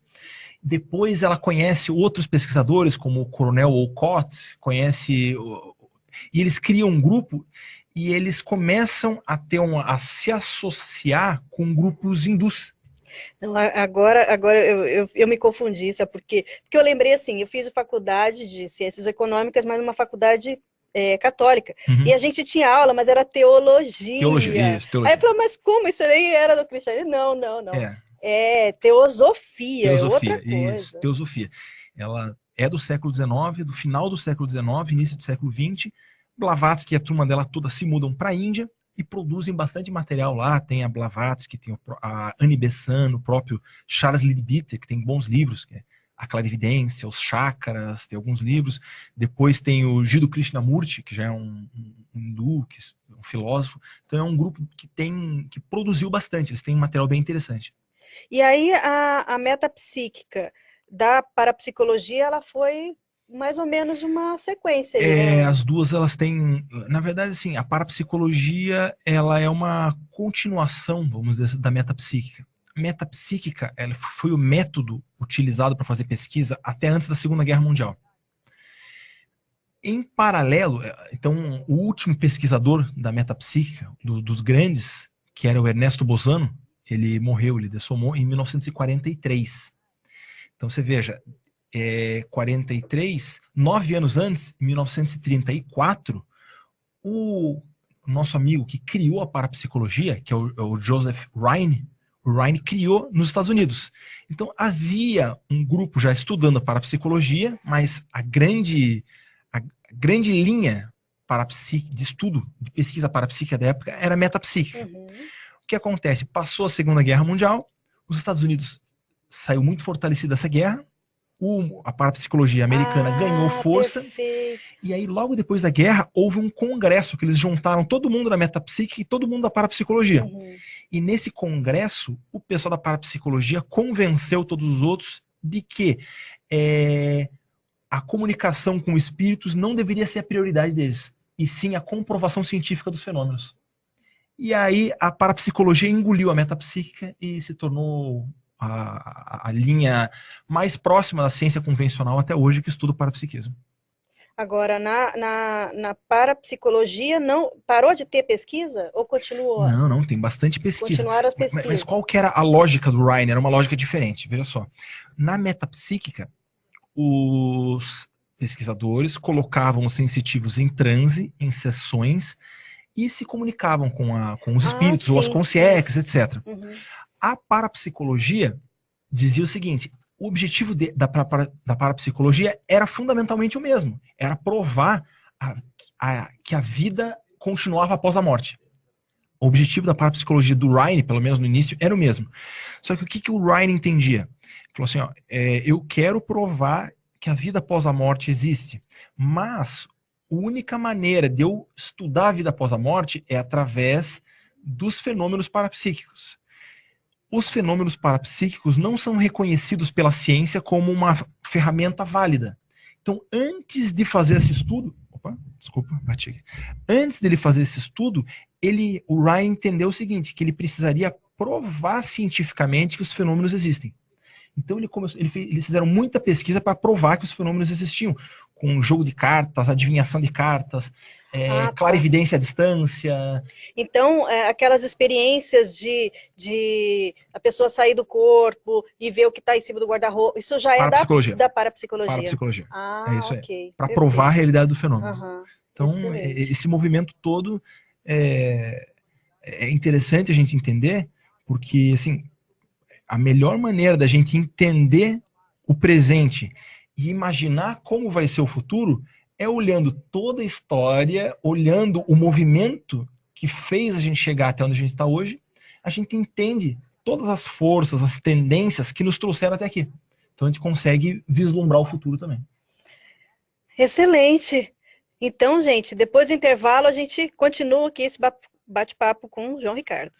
[SPEAKER 3] Depois ela conhece outros pesquisadores, como o Coronel Olcott, e eles criam um grupo e eles começam a se associar com grupos hindus.
[SPEAKER 2] Não, agora eu me confundi, sabe por quê? Porque eu lembrei assim, eu fiz a faculdade de Ciências Econômicas, mas numa faculdade católica. E a gente tinha aula, mas era teologia. Teologia.
[SPEAKER 3] Aí
[SPEAKER 2] eu falei, mas como? Isso aí era do cristianismo? Não. É teosofia, é outra coisa.
[SPEAKER 3] Isso, teosofia. Ela é do século XIX, do final do século XIX, início do século XX. Blavatsky e a turma dela toda se mudam para a Índia e produzem bastante material lá. Tem a Blavatsky, tem a Annie Besant, o próprio Charles Leadbeater, que tem bons livros, que é A Clarividência, Os Chakras, tem alguns livros. Depois tem o Jiddu Krishnamurti, que já é um hindu, um filósofo. Então é um grupo que produziu bastante, eles têm um material bem interessante.
[SPEAKER 2] E aí a metapsíquica da parapsicologia, ela foi mais ou menos uma sequência. Né?
[SPEAKER 3] As duas, elas têm... Na verdade, assim, a parapsicologia, ela é uma continuação, vamos dizer, da metapsíquica. A metapsíquica, ela foi o método utilizado para fazer pesquisa até antes da Segunda Guerra Mundial. Em paralelo, então, o último pesquisador da metapsíquica, dos grandes, que era o Ernesto Bosano, ele morreu, ele dessomou em 1943. Então você veja, 43, 9 anos antes, em 1934, o nosso amigo que criou a parapsicologia, que é o Joseph Rhine, o Rhine criou nos Estados Unidos. Então havia um grupo já estudando a parapsicologia, mas a grande linha de estudo, de pesquisa parapsíquica da época era metapsíquica. O que acontece? Passou a Segunda Guerra Mundial, os Estados Unidos saiu muito fortalecido dessa guerra, a parapsicologia americana ganhou força,
[SPEAKER 2] perfeito.
[SPEAKER 3] E aí logo depois da guerra houve um congresso que eles juntaram todo mundo da metapsíquica e todo mundo da parapsicologia. E nesse congresso, o pessoal da parapsicologia convenceu todos os outros de que a comunicação com espíritos não deveria ser a prioridade deles, e sim a comprovação científica dos fenômenos. E aí a parapsicologia engoliu a metapsíquica e se tornou a linha mais próxima da ciência convencional até hoje que estuda o parapsiquismo.
[SPEAKER 2] Agora, na parapsicologia, não parou de ter pesquisa ou continuou?
[SPEAKER 3] Não, tem bastante pesquisa.
[SPEAKER 2] Continuaram as pesquisas.
[SPEAKER 3] Mas qual que era a lógica do Rhine? Era uma lógica diferente, veja só. Na metapsíquica, pesquisadores colocavam os sensitivos em transe, em sessões, e se comunicavam com os espíritos, ou as consciências, etc. A parapsicologia dizia o seguinte: o objetivo da parapsicologia era fundamentalmente o mesmo, era provar que a vida continuava após a morte. O objetivo da parapsicologia do Ryan, pelo menos no início, era o mesmo. Só que o que o Ryan entendia? Ele falou assim, eu quero provar que a vida após a morte existe, mas a única maneira de eu estudar a vida após a morte é através dos fenômenos parapsíquicos. Os fenômenos parapsíquicos não são reconhecidos pela ciência como uma ferramenta válida. Então, antes de fazer esse estudo... Antes dele fazer esse estudo, o Ryan entendeu o seguinte, que ele precisaria provar cientificamente que os fenômenos existem. Então, eles fizeram muita pesquisa para provar que os fenômenos existiam, com jogo de cartas, adivinhação de cartas, clarividência à distância.
[SPEAKER 2] Então, aquelas experiências de a pessoa sair do corpo e ver o que está em cima do guarda-roupa, isso já é da parapsicologia.
[SPEAKER 3] Parapsicologia.
[SPEAKER 2] É isso aí.
[SPEAKER 3] Para provar a realidade do fenômeno. Então,
[SPEAKER 2] Excelente.
[SPEAKER 3] Esse movimento todo é interessante a gente entender, porque, assim, a melhor maneira da gente entender o presente e imaginar como vai ser o futuro é olhando toda a história, olhando o movimento que fez a gente chegar até onde a gente está hoje, a gente entende todas as forças, as tendências que nos trouxeram até aqui. Então a gente consegue vislumbrar o futuro também.
[SPEAKER 2] Excelente! Então, gente, depois do intervalo a gente continua aqui esse bate-papo com o João Ricardo.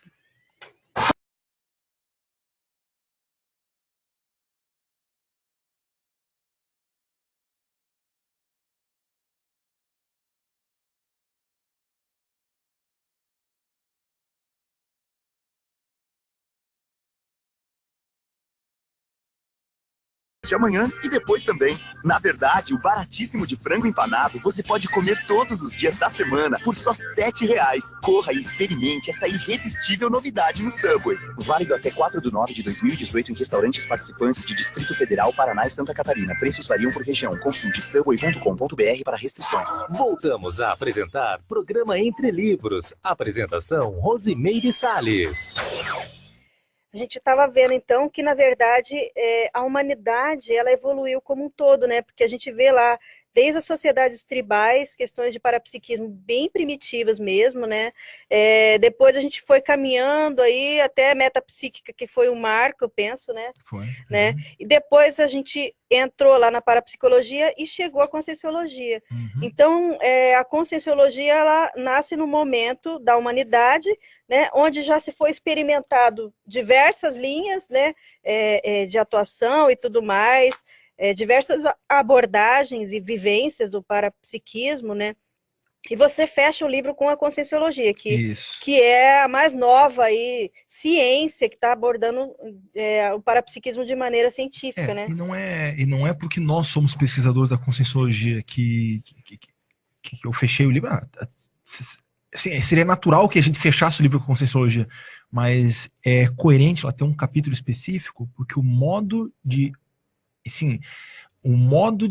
[SPEAKER 6] De amanhã e depois também. Na verdade, o baratíssimo de frango empanado você pode comer todos os dias da semana por só R$7. Corra e experimente essa irresistível novidade no Subway. Válido até 4/9/2018 em restaurantes participantes de Distrito Federal, Paraná e Santa Catarina. Preços variam por região. Consulte subway.com.br para restrições.
[SPEAKER 1] Voltamos a apresentar programa Entre Livros. Apresentação Rosimeire Salles.
[SPEAKER 2] A gente estava vendo, então, que, na verdade, a humanidade, ela evoluiu como um todo, né? Porque a gente vê lá, desde as sociedades tribais, questões de parapsiquismo bem primitivas mesmo, né? Depois a gente foi caminhando aí até a metapsíquica, que foi um marco, eu penso, né?
[SPEAKER 3] Foi.
[SPEAKER 2] Né? E depois a gente entrou lá na parapsicologia e chegou à conscienciologia. Então, a conscienciologia, ela nasce no momento da humanidade, né, onde já se foi experimentado diversas linhas, né, de atuação e tudo mais, diversas abordagens e vivências do parapsiquismo, né, e você fecha o livro com a conscienciologia, que é a mais nova aí, ciência que está abordando o parapsiquismo de maneira científica, né?
[SPEAKER 3] E não é porque nós somos pesquisadores da conscienciologia que eu fechei o livro. Assim, seria natural que a gente fechasse o livro com a conscienciologia, mas é coerente ela ter um capítulo específico, porque o modo de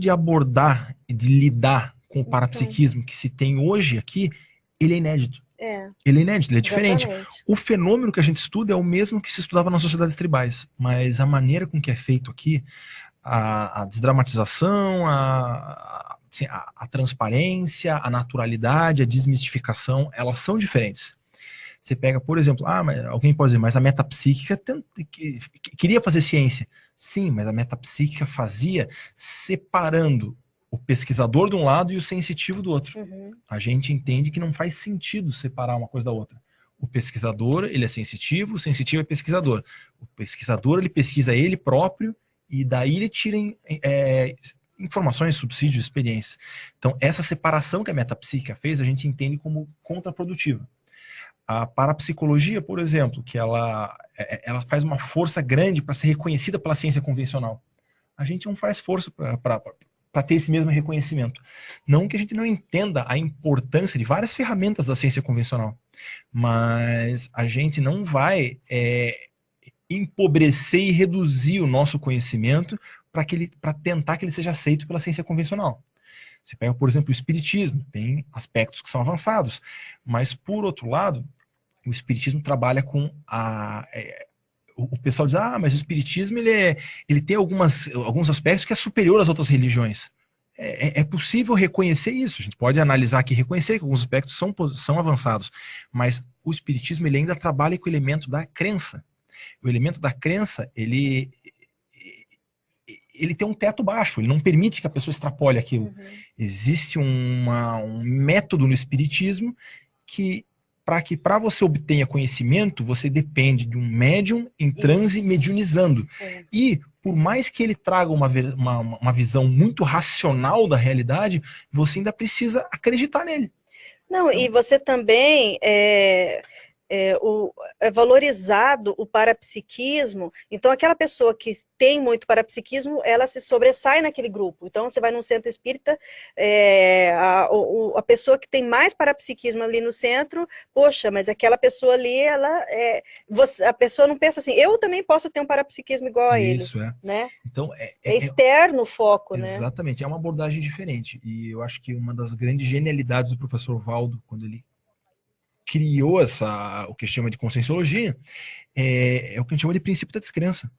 [SPEAKER 3] abordar e de lidar com o parapsiquismo que se tem hoje aqui, ele é inédito. Ele é inédito, ele é diferente. O fenômeno que a gente estuda é o mesmo que se estudava nas sociedades tribais, mas a maneira com que é feito aqui, a desdramatização, a transparência, a naturalidade, a desmistificação, elas são diferentes. Você pega, por exemplo, mas alguém pode dizer, mas a metapsíquica queria fazer ciência. Sim, mas a metapsíquica fazia separando o pesquisador de um lado e o sensitivo do outro. A gente entende que não faz sentido separar uma coisa da outra. O pesquisador, ele é sensitivo, o sensitivo é pesquisador. O pesquisador, ele pesquisa ele próprio e daí ele tira informações, subsídios, experiências. Então, essa separação que a metapsíquica fez, a gente entende como contraprodutiva. A parapsicologia, por exemplo, que ela faz uma força grande para ser reconhecida pela ciência convencional. A gente não faz força para ter esse mesmo reconhecimento. Não que a gente não entenda a importância de várias ferramentas da ciência convencional, mas a gente não vai empobrecer e reduzir o nosso conhecimento para tentar que ele seja aceito pela ciência convencional. Você pega, por exemplo, o espiritismo, tem aspectos que são avançados, mas, por outro lado, o espiritismo trabalha com o pessoal diz, mas o espiritismo ele tem alguns aspectos que é superior às outras religiões. É possível reconhecer isso, a gente pode analisar aqui e reconhecer que alguns aspectos são avançados, mas o espiritismo ele ainda trabalha com o elemento da crença. O elemento da crença, ele tem um teto baixo, ele não permite que a pessoa extrapole aquilo. Existe um método no espiritismo que para você obtenha conhecimento, você depende de um médium em transe mediunizando. E, por mais que ele traga uma visão muito racional da realidade, você ainda precisa acreditar nele.
[SPEAKER 2] Não, e você também é valorizado o parapsiquismo, então aquela pessoa que tem muito parapsiquismo, ela se sobressai naquele grupo. Então você vai num centro espírita, a pessoa que tem mais parapsiquismo ali no centro, poxa, mas aquela pessoa ali, a pessoa não pensa assim, eu também posso ter um parapsiquismo igual a ele.
[SPEAKER 3] Isso,
[SPEAKER 2] né?
[SPEAKER 3] Então,
[SPEAKER 2] é externo o foco, né?
[SPEAKER 3] Exatamente, é uma abordagem diferente. E eu acho que uma das grandes genialidades do professor Valdo, quando ele criou o que chama de conscienciologia, é o que a gente chama de princípio da descrença.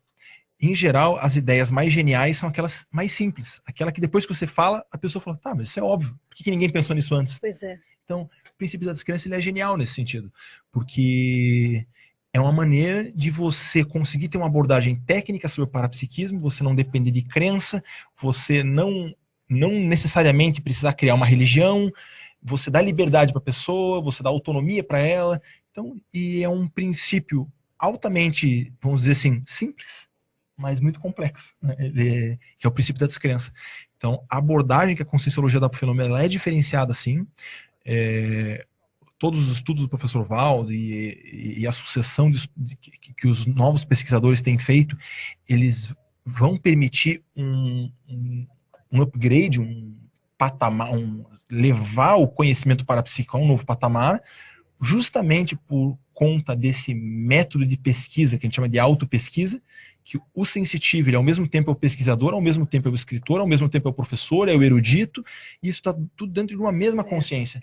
[SPEAKER 3] Em geral, as ideias mais geniais são aquelas mais simples. Aquela que depois que você fala, a pessoa fala, tá, mas isso é óbvio. Por que ninguém pensou nisso antes?
[SPEAKER 2] Pois é.
[SPEAKER 3] Então, o princípio da descrença ele é genial nesse sentido. Porque é uma maneira de você conseguir ter uma abordagem técnica sobre o parapsiquismo, você não depender de crença, você não necessariamente precisar criar uma religião, você dá liberdade para a pessoa, você dá autonomia para ela. Então, e é um princípio altamente, vamos dizer assim, simples, mas muito complexo, né? Que é o princípio da descrença. Então, a abordagem que a conscienciologia dá para o fenômeno ela é diferenciada, sim. Todos os estudos do professor Valdo e a sucessão que os novos pesquisadores têm feito, eles vão permitir um upgrade, patamar, levar o conhecimento parapsíquico a um novo patamar, justamente por conta desse método de pesquisa que a gente chama de autopesquisa, que o sensitivo, ele ao mesmo tempo é o pesquisador, ao mesmo tempo é o escritor, ao mesmo tempo é o professor, é o erudito, e isso está tudo dentro de uma mesma consciência.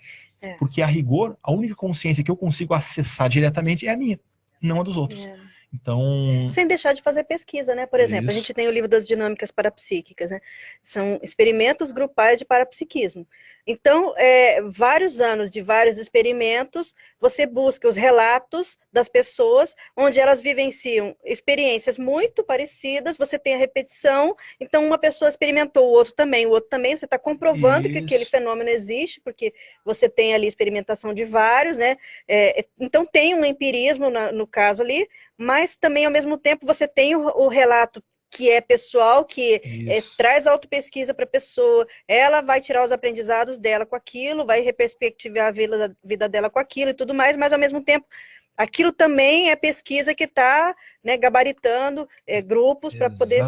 [SPEAKER 3] Porque, a rigor, a única consciência que eu consigo acessar diretamente é a minha, não a dos outros. Então...
[SPEAKER 2] Sem deixar de fazer pesquisa, né? Por exemplo, a gente tem o livro das dinâmicas parapsíquicas, né? São experimentos grupais de parapsiquismo. Então, vários anos de vários experimentos, você busca os relatos das pessoas, onde elas vivenciam experiências muito parecidas, você tem a repetição, então uma pessoa experimentou, o outro também, você está comprovando que aquele fenômeno existe, porque você tem ali experimentação de vários, né? Então tem um empirismo no caso ali, mas também, ao mesmo tempo, você tem o relato que é pessoal, que traz autopesquisa para a pessoa, ela vai tirar os aprendizados dela com aquilo, vai reperspectivar a vida dela com aquilo e tudo mais, mas, ao mesmo tempo, aquilo também é pesquisa que está, né, gabaritando grupos para poder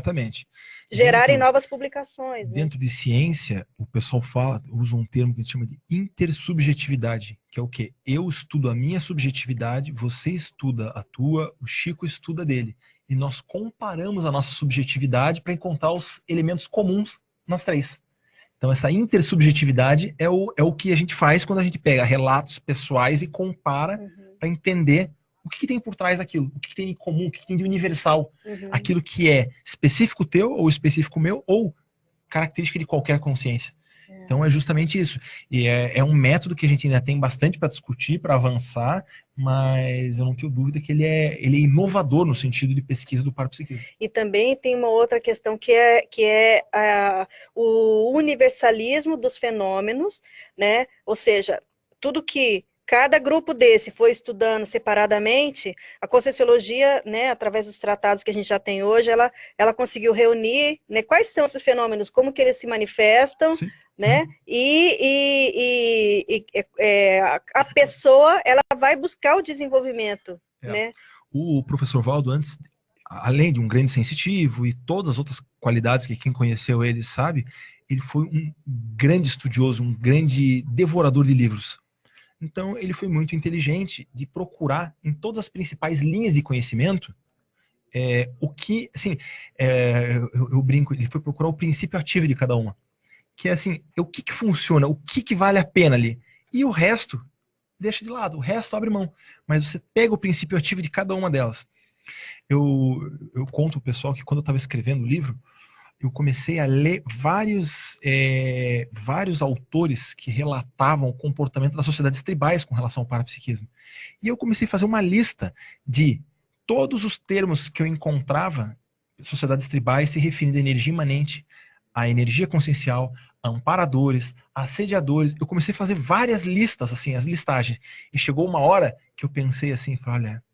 [SPEAKER 2] gerarem novas publicações.
[SPEAKER 3] Dentro de ciência, o pessoal usa um termo que a gente chama de intersubjetividade, que é o quê? Eu estudo a minha subjetividade, você estuda a tua, o Chico estuda a dele. E nós comparamos a nossa subjetividade para encontrar os elementos comuns nas três. Então, essa intersubjetividade é o que a gente faz quando a gente pega relatos pessoais e compara para entender o que tem por trás daquilo, o que tem em comum, o que tem de universal. Aquilo que é específico teu, ou específico meu, ou característica de qualquer consciência. Então é justamente isso. E é um método que a gente ainda tem bastante para discutir, para avançar, mas eu não tenho dúvida que ele é inovador no sentido de pesquisa do parapsiquismo.
[SPEAKER 2] E também tem uma outra questão que é o universalismo dos fenômenos, né? Ou seja, tudo que cada grupo desse foi estudando separadamente, a Conscienciologia, né, através dos tratados que a gente já tem hoje, ela conseguiu reunir, né, quais são esses fenômenos, como que eles se manifestam, né, a pessoa, ela vai buscar o desenvolvimento, né.
[SPEAKER 3] O professor Valdo, antes, além de um grande sensitivo e todas as outras qualidades que quem conheceu ele sabe, ele foi um grande estudioso, um grande devorador de livros. Então, ele foi muito inteligente de procurar em todas as principais linhas de conhecimento o que, assim, eu brinco, ele foi procurar o princípio ativo de cada uma. que é assim, o que funciona, o que vale a pena ali. E o resto, deixa de lado, o resto abre mão. Mas você pega o princípio ativo de cada uma delas. Eu conto pro pessoal que quando eu estava escrevendo o livro, eu comecei a ler vários autores que relatavam o comportamento das sociedades tribais com relação ao parapsiquismo. E eu comecei a fazer uma lista de todos os termos que eu encontrava sociedades tribais se referindo à energia imanente, à energia consciencial, a amparadores, a assediadores. Eu comecei a fazer várias listas, assim, as listagens. E chegou uma hora que eu pensei assim, falei, olha,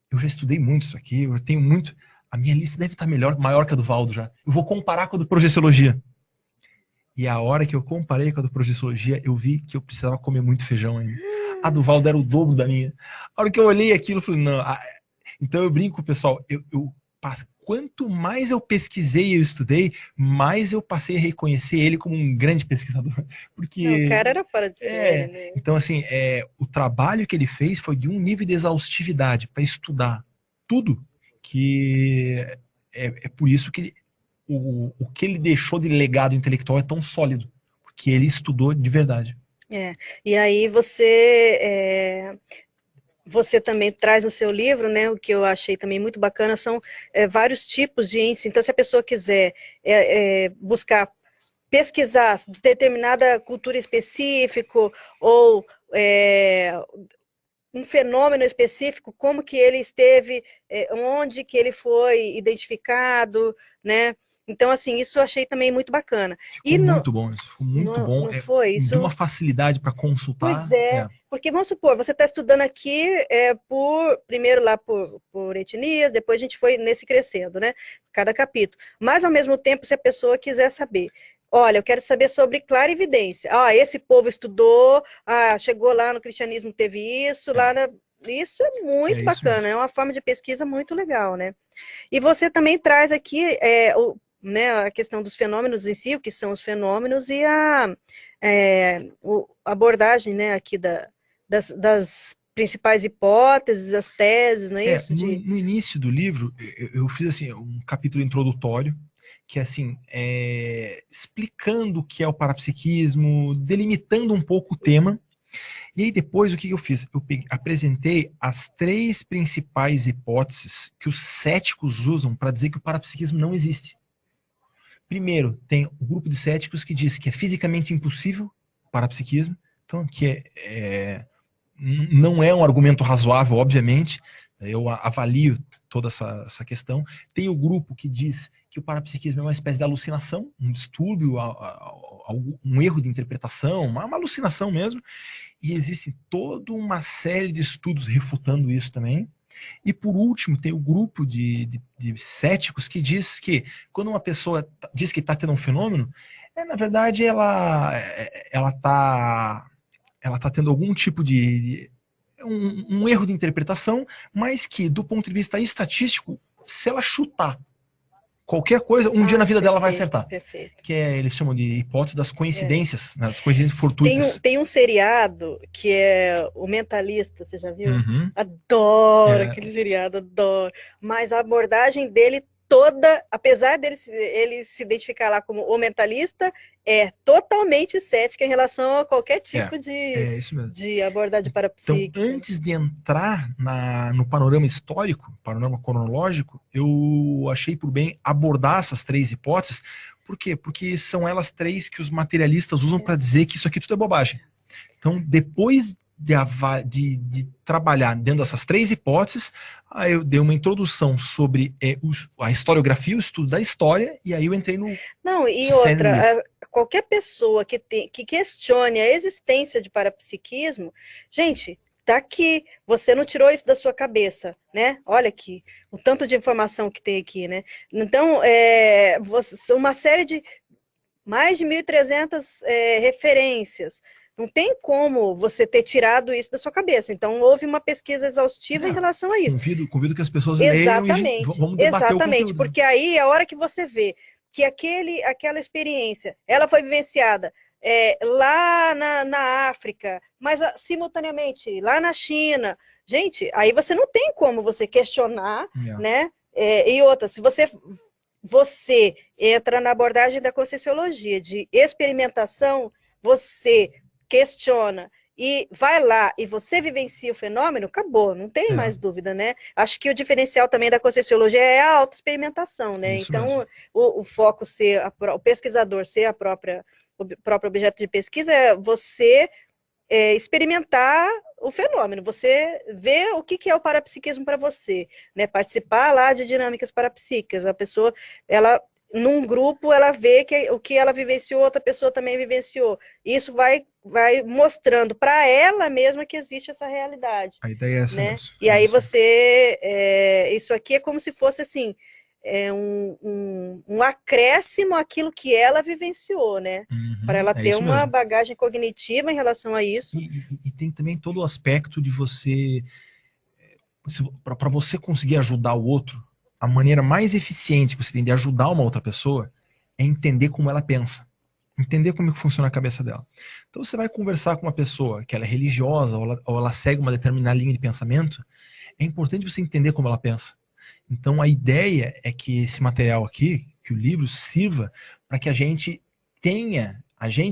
[SPEAKER 3] eu já estudei muito isso aqui, eu tenho muito... A minha lista deve estar maior que a do Valdo já. Eu vou comparar com a do Projeciologia. E a hora que eu comparei com a do Projeciologia, eu vi que eu precisava comer muito feijão ainda. A do Valdo era o dobro da minha. A hora que eu olhei aquilo, eu falei, não... Então eu brinco, pessoal, quanto mais eu pesquisei e eu estudei, mais eu passei a reconhecer ele como um grande pesquisador. Porque,
[SPEAKER 2] não, o cara era fora de série, né?
[SPEAKER 3] Então, assim, o trabalho que ele fez foi de um nível de exaustividade para estudar tudo, que é por isso que o que ele deixou de legado intelectual é tão sólido, porque ele estudou de verdade.
[SPEAKER 2] E aí você também traz no seu livro, né, o que eu achei também muito bacana, são vários tipos de índice. Então, se a pessoa quiser buscar pesquisar determinada cultura específica ou um fenômeno específico, como que ele esteve, onde que ele foi identificado, né? Então, assim, isso eu achei também muito bacana.
[SPEAKER 3] Ficou muito bom isso, ficou muito bom.
[SPEAKER 2] Não foi? Isso...
[SPEAKER 3] De uma facilidade para consultar.
[SPEAKER 2] Pois porque vamos supor, você está estudando aqui primeiro lá por etnias, depois a gente foi nesse crescendo, né? Cada capítulo. Mas, ao mesmo tempo, se a pessoa quiser saber, olha, eu quero saber sobre clarividência. Esse povo estudou, chegou lá no cristianismo, teve isso, Isso é muito bacana, é uma forma de pesquisa muito legal, né? E você também traz aqui a questão dos fenômenos em si, o que são os fenômenos, e a abordagem, né, aqui das principais hipóteses, as teses, não é isso?
[SPEAKER 3] No início do livro, eu fiz assim, um capítulo introdutório, que é assim, explicando o que é o parapsiquismo, delimitando um pouco o tema. E aí depois, o que eu fiz? Eu apresentei as 3 principais hipóteses que os céticos usam para dizer que o parapsiquismo não existe. Primeiro, tem o grupo de céticos que diz que é fisicamente impossível o parapsiquismo, então que não é um argumento razoável, obviamente. Eu avalio toda essa questão. Tem o grupo que diz que o parapsiquismo é uma espécie de alucinação, um distúrbio, um erro de interpretação, uma alucinação mesmo. E existe toda uma série de estudos refutando isso também. E por último, tem o grupo de céticos que diz que quando uma pessoa diz que está tendo um fenômeno, na verdade ela está tendo algum tipo de um erro de interpretação, mas que do ponto de vista estatístico, se ela chutar qualquer coisa, dia na vida dela vai acertar.
[SPEAKER 2] Perfeito.
[SPEAKER 3] Que eles chamam de hipótese das coincidências, né, das coincidências fortuitas.
[SPEAKER 2] Tem um seriado que é O Mentalista, você já viu? Uhum. Adoro aquele seriado, adoro. Mas a abordagem dele toda, apesar dele ele se identificar lá como o mentalista, é totalmente cética em relação a qualquer tipo de abordagem parapsíquica.
[SPEAKER 3] Então, antes de entrar no panorama histórico, panorama cronológico, eu achei por bem abordar essas 3 hipóteses. Por quê? Porque são elas 3 que os materialistas usam para dizer que isso aqui tudo é bobagem. Então, depois de trabalhar dentro dessas 3 hipóteses, aí eu dei uma introdução sobre a historiografia, o estudo da história, e aí eu entrei no...
[SPEAKER 2] Não, e outra, qualquer pessoa que questione a existência de parapsiquismo, gente, tá aqui, você não tirou isso da sua cabeça, né? Olha aqui, o tanto de informação que tem aqui, né? Então, uma série de mais de 1.300 referências. Não tem como você ter tirado isso da sua cabeça. Então, houve uma pesquisa exaustiva em relação a isso.
[SPEAKER 3] Convido que as pessoas leiam e vamos debater o conteúdo.
[SPEAKER 2] Porque aí, a hora que você vê que aquela experiência, ela foi vivenciada lá na África, mas simultaneamente lá na China, gente, aí você não tem como você questionar, né? E outra, se você você entra na abordagem da conscienciologia, de experimentação, você questiona e vai lá e você vivencia o fenômeno, acabou, não tem mais dúvida, né? Acho que o diferencial também da conscienciologia é a autoexperimentação, né?
[SPEAKER 3] Isso
[SPEAKER 2] então, o foco ser, o pesquisador ser o próprio objeto de pesquisa é você experimentar o fenômeno, você vê o que é o parapsiquismo para você, né? Participar lá de dinâmicas parapsíquicas, a pessoa, ela, num grupo, ela vê que o que ela vivenciou, outra pessoa também vivenciou. Isso vai mostrando para ela mesma que existe essa realidade.
[SPEAKER 3] A ideia é essa,
[SPEAKER 2] né?
[SPEAKER 3] mesmo.
[SPEAKER 2] E aí você, isso aqui é como se fosse assim, um acréscimo àquilo que ela vivenciou, né? Para ela ter uma bagagem cognitiva em relação a isso.
[SPEAKER 3] E tem também todo o aspecto de você, para você conseguir ajudar o outro, a maneira mais eficiente que você tem de ajudar uma outra pessoa é entender como ela pensa. Entender como é que funciona a cabeça dela. Então você vai conversar com uma pessoa que ela é religiosa ou ela segue uma determinada linha de pensamento, é importante você entender como ela pensa. Então a ideia é que esse material aqui, que o livro sirva para que a gente tenha,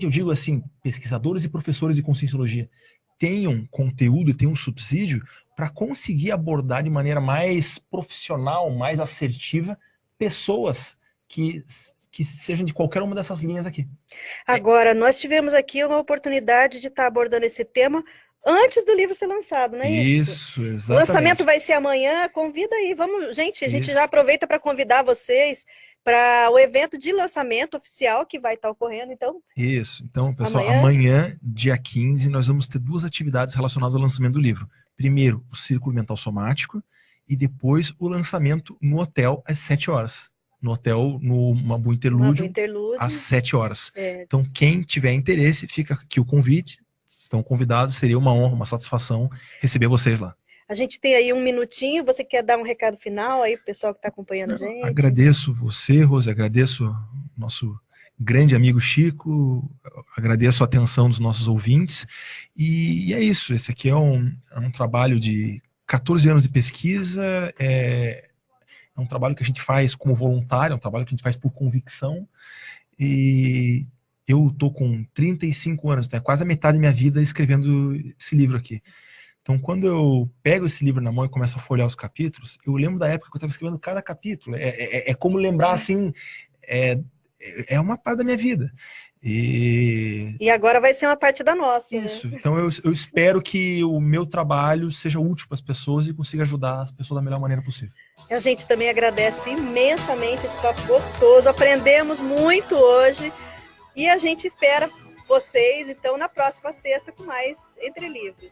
[SPEAKER 3] eu digo assim, pesquisadores e professores de conscienciologia, tenham conteúdo e tenham um subsídio para conseguir abordar de maneira mais profissional, mais assertiva, pessoas que sejam de qualquer uma dessas linhas aqui.
[SPEAKER 2] Agora, nós tivemos aqui uma oportunidade de estar abordando esse tema antes do livro ser lançado, não é isso?
[SPEAKER 3] Isso, exatamente.
[SPEAKER 2] O lançamento vai ser amanhã, convida aí, vamos, gente, a gente já aproveita para convidar vocês para o evento de lançamento oficial que vai estar ocorrendo, então...
[SPEAKER 3] Isso, então, pessoal, amanhã, dia 15, nós vamos ter 2 atividades relacionadas ao lançamento do livro. Primeiro, o Círculo Mental Somático, e depois o lançamento no hotel às 7 horas. No hotel, no Mabu Interlúdio, às 7 horas. Então, quem tiver interesse, fica aqui o convite, estão convidados, seria uma honra, uma satisfação receber vocês lá.
[SPEAKER 2] A gente tem aí um minutinho, você quer dar um recado final aí pro pessoal que está acompanhando a gente?
[SPEAKER 3] Agradeço você, Rose, agradeço nosso grande amigo Chico, agradeço a atenção dos nossos ouvintes, e é isso, esse aqui é um trabalho de 14 anos de pesquisa, é um trabalho que a gente faz como voluntário, é um trabalho que a gente faz por convicção, e eu estou com 35 anos, né, quase a metade da minha vida escrevendo esse livro aqui. Então, quando eu pego esse livro na mão e começo a folhear os capítulos, eu lembro da época que eu estava escrevendo cada capítulo. É como lembrar, assim, é uma parte da minha vida.
[SPEAKER 2] E agora vai ser uma parte da nossa.
[SPEAKER 3] Isso.
[SPEAKER 2] Né?
[SPEAKER 3] Então, eu espero que o meu trabalho seja útil para as pessoas e consiga ajudar as pessoas da melhor maneira possível.
[SPEAKER 2] A gente também agradece imensamente esse papo gostoso. Aprendemos muito hoje. E a gente espera vocês, então, na próxima sexta com mais Entre Livros.